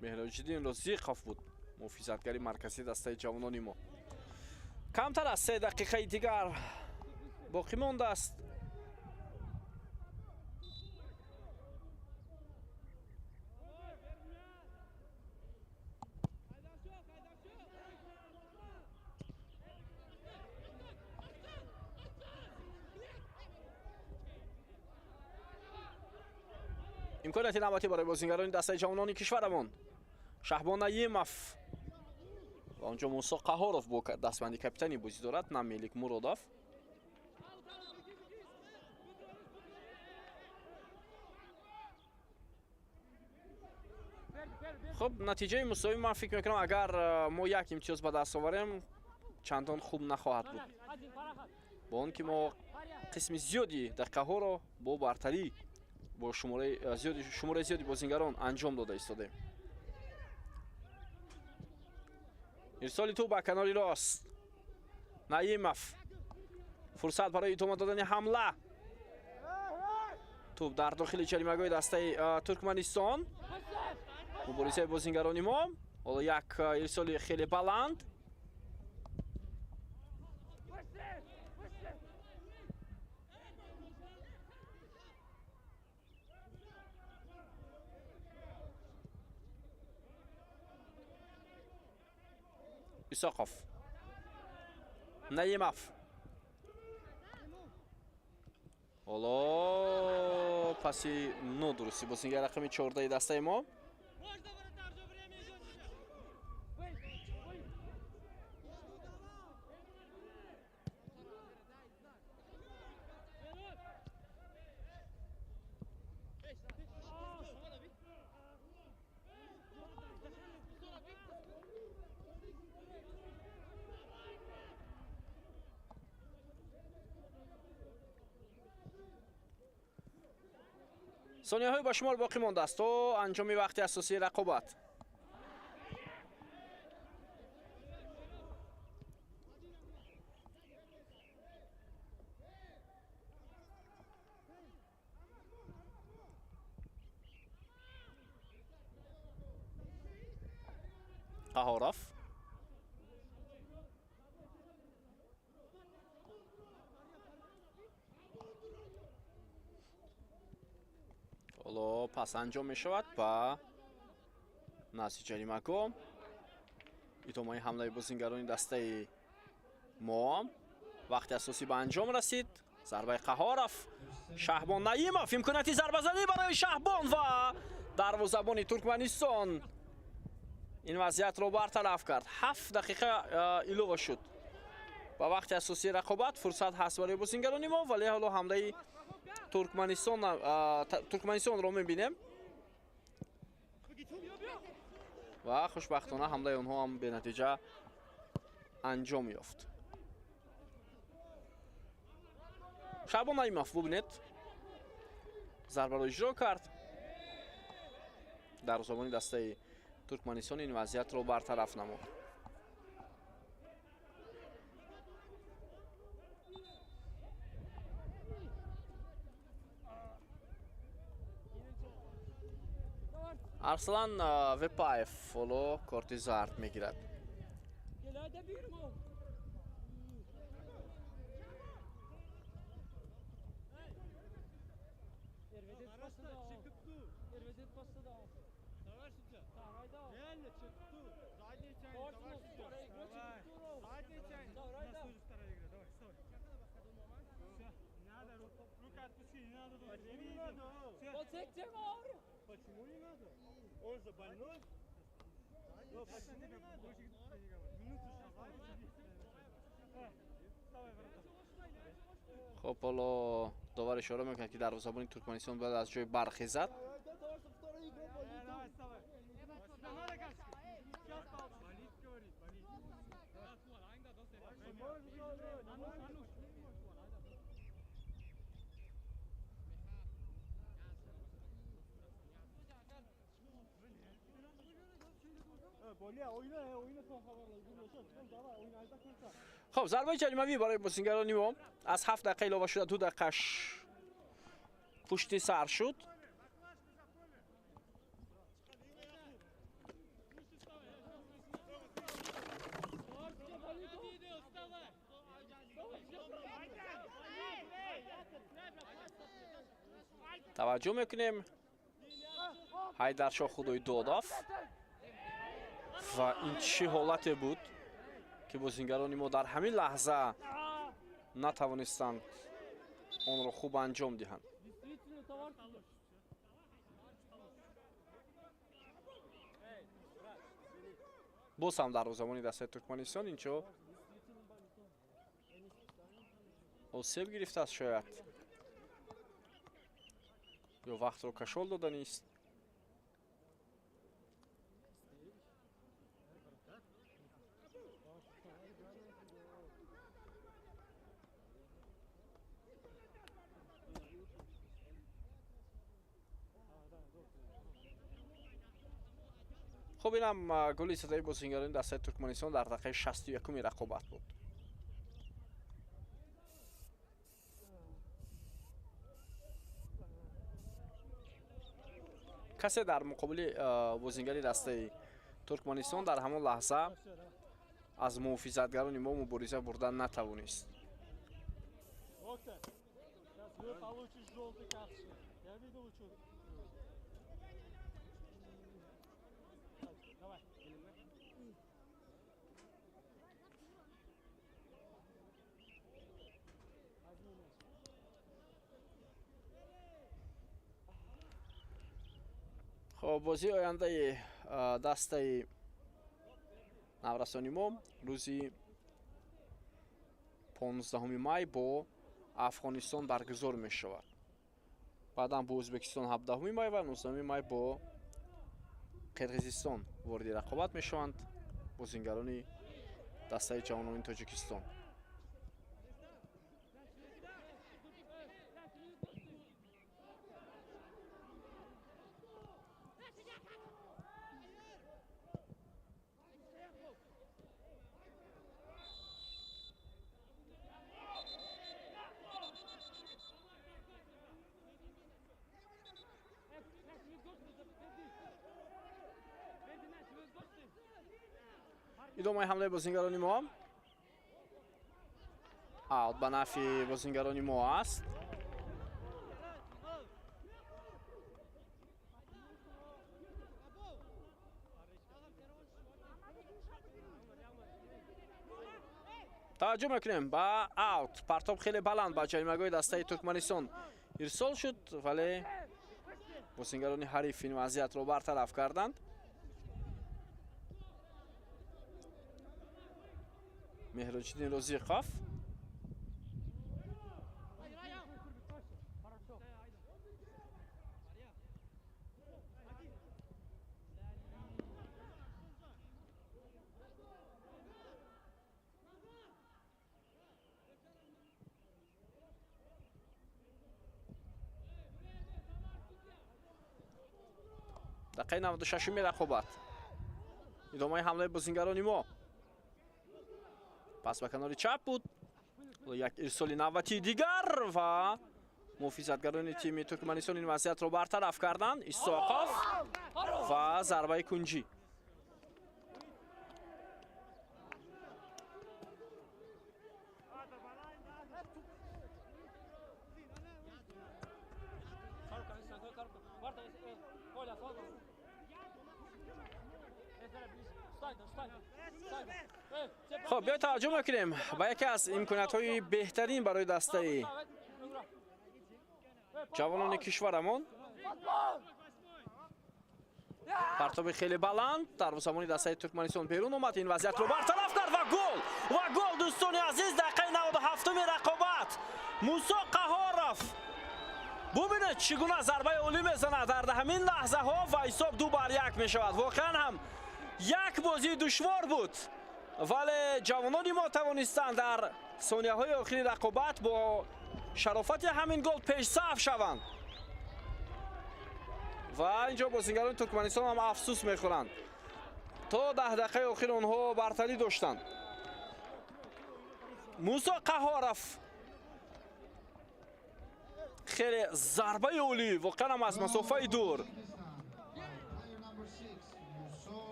مهراج‌الدین رزیقов بود محافظتگری مرکزی دسته جوانان ما. کمتر از 3 دقیقه دیگر باقی مانده است. امکانیت نوبتی برای بازیگران دسته جوانان کشورمان. شهبان نعیمов و آنجا موسی قهارov با دستبندی کاپیتانی بازی دارد نه ملک مرادوف. خب نتیجه مساوی من فکر میکنم اگر ما یک امتیاز به دست آوریم چندان خوب نخواهد بود با اون که ما قسم زیادی دقیقه ها را با برتری با شماره زیادی بازیگران انجام داده ایستادیم. ارسال توپ به کناری راست. نعیمов فرصت برای ادامه دادن حمله. توپ در داخل جریمه‌گاه دسته ترکمنستان. مبارزه بازیگران ما. حالا یک ارسال خیلی بلند. ایساقov نعیمов حالا پسی نادرستی بازیگر رقم 14 دسته ما. ثانیه های با شمار باقی مانده است تا انجام وقت اساسی رقابت. قهارov حالا پس انجام می شود و نزدیک جریمه‌گاه. ادامه حمله بازیگران دسته ما. وقت اساسی به انجام رسید. зарбаи қаҳоров. Шаҳбон Наимов имконияти зарбазанӣ барои Шаҳбон ва дарвозабони Туркманистон ин вазъиятро бартараф кард. 7 дақиқа илова шуд. ба вақти асосии рақобат фурсат ҳаст барои бозингарони мо, вале ҳоло ҳамлаи Туркманистонро мебинем ва хушбахтона ҳамлаи онҳо ҳам бенатиҷа анҷом ёфт. Шаҳбон Наимов бубинед. Зарбаро иҷро кард. дарвозабони дастаи Туркманистон ин вазъиятро бартараф намуд. Арслан Вепаев ҳоло корти зард мегирад. Почему не надо? Он же больной. خب حالا داور اشاره میکنه که دروازه‌بان ترکمنستان باید از جای برخیزد. خب ضربه جریمه‌ای برای بازیگران ما از 7 دقیقه علاوه شده 2 دقیقش پشتی سر شد. توجه میکنیم حیدرشاه خدای داداف و این چه حالتی بود که بازیگران ما در همین لحظه نتوانستند آن را خوب انجام دهند. باز هم دروازه‌بان دسته ترکمنستان اینجا آسیب گرفته است شاید یا وقت رو کشال داده نیست. خب اینم گل صدای بازیگران دسته ترکمنستان در دقیقه 61 رقابت بود. کسی در مقابل بازیگری دسته ترکمنستان در همان لحظه از محافظتگران ما مبارزه بردن نتوانست. خب بازی آینده دسته نورسانی ما روزی 15 مای با افغانستان برگزار می شود. بعدا با ازبکستان 17 مای و 19 مای با قرقیزستان وارد رقابت می شوند بازیگران دسته جهان تاجیکستان. ادامه حمله بازیگران ما اوت به نفع بازیگران ما است. توجه میکنیم با اوت. پرتاب خیلی بلند با جریمه‌گاه دسته ترکمنستان ارسال شد، ولی بازیگران حریف این وضعیت رو برطرف کردند. مهراجدین روزیقاف دقیقه 96 رقابت. ادامه حمله بازیگران ما. پس به کنار چپ بود. یک ارسال نوبتی دیگر و محافظتگران تیم ترکمنستان این وضعیت رو برطرف کردند. ایساقاف و ضربه کنجی. خب بیا توجه میکنیم با یکی از امکانیت‌های بهترین برای دسته جوانان کشورمون. پرتاب خیلی بلند در زمانی دسته ترکمنستان بیرون اومد، این وضعیت رو برطرف کرد و گل دوستان عزیز. دقیقه 97 رقابت موسی قهارف. ببینید چگونه ضربه اولی میزنه در همین لحظه ها و حساب 2-1 می شود. واقعا هم یک بازی دشوار بود، ولی جوانان ما توانستند در ثانیه های آخری رقابت با شرافت همین گل پیش صف شوند و اینجا بازیگران ترکمنستان هم افسوس میخورند. تا 10 دقیقه آخر اونها برتری داشتند. موسی قهارف خیلی ضربه اولی واقعا هم از مسافه دور.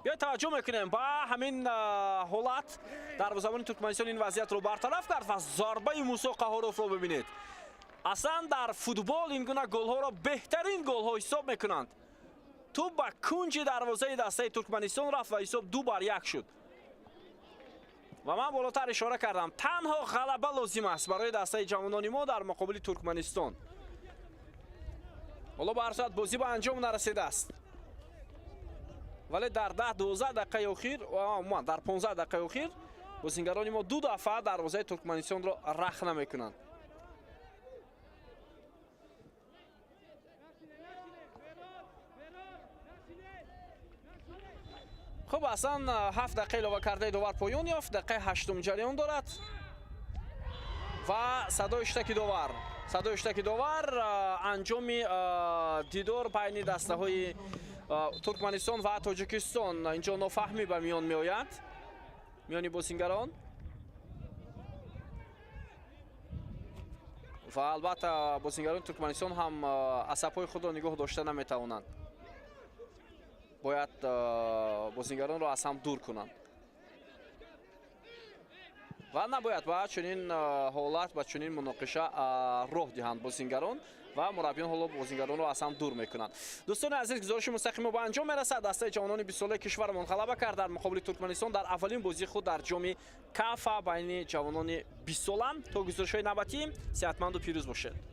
بیا توجه میکنیم با همین حالت در زمان ترکمنستان این وضعیت رو برطرف کرد و ضربه موسی قهارف رو ببینید. اصلا در فوتبال این گونه گل ها را بهترین گل ها حساب میکنند. تو با کنج دروازه دسته ترکمنستان رفت و حساب 2-1 شد. و من بالاتر اشاره کردم تنها غلبه لازم است برای دسته جوانان ما در مقابل ترکمنستان. حالا به هر صورت بازی به انجام نرسیده است، ولی در 10-12 دقیقه اخیر و در 15 دقیقه اخیر بازیگران ما 2 دفعه دروازه ترکمنستان را رخنه میکنند. خب اصلا 7 دقیقه علاوه کرده داور پایان یافت. دقیقه 8 جریان دارد و صدای اشتکی داور انجام دیدار بین دسته های ترکمنستان و تاجیکستان. اینجا نافهمی به میان می آید میانی بازیگران و البته بازیگران ترکمنستان هم عصبهای خود را نگاه داشته نمیتوانند. باید بازیگران را از هم دور کنند و نباید با چنین حالت با چنین مناقشه راه دهند بازیگران و مربیان حالا بازیگران را از هم دور میکنند. دوستان عزیز گزارش مستقیم با انجام میرسد. دسته جوانان 20 ساله کشورمان غلبه کرد در مقابل ترکمنستان در اولین بازی خود در جام کاف بین جوانان 20 ساله. تا گزارش‌های نوبتی صحتمند و پیروز باشید.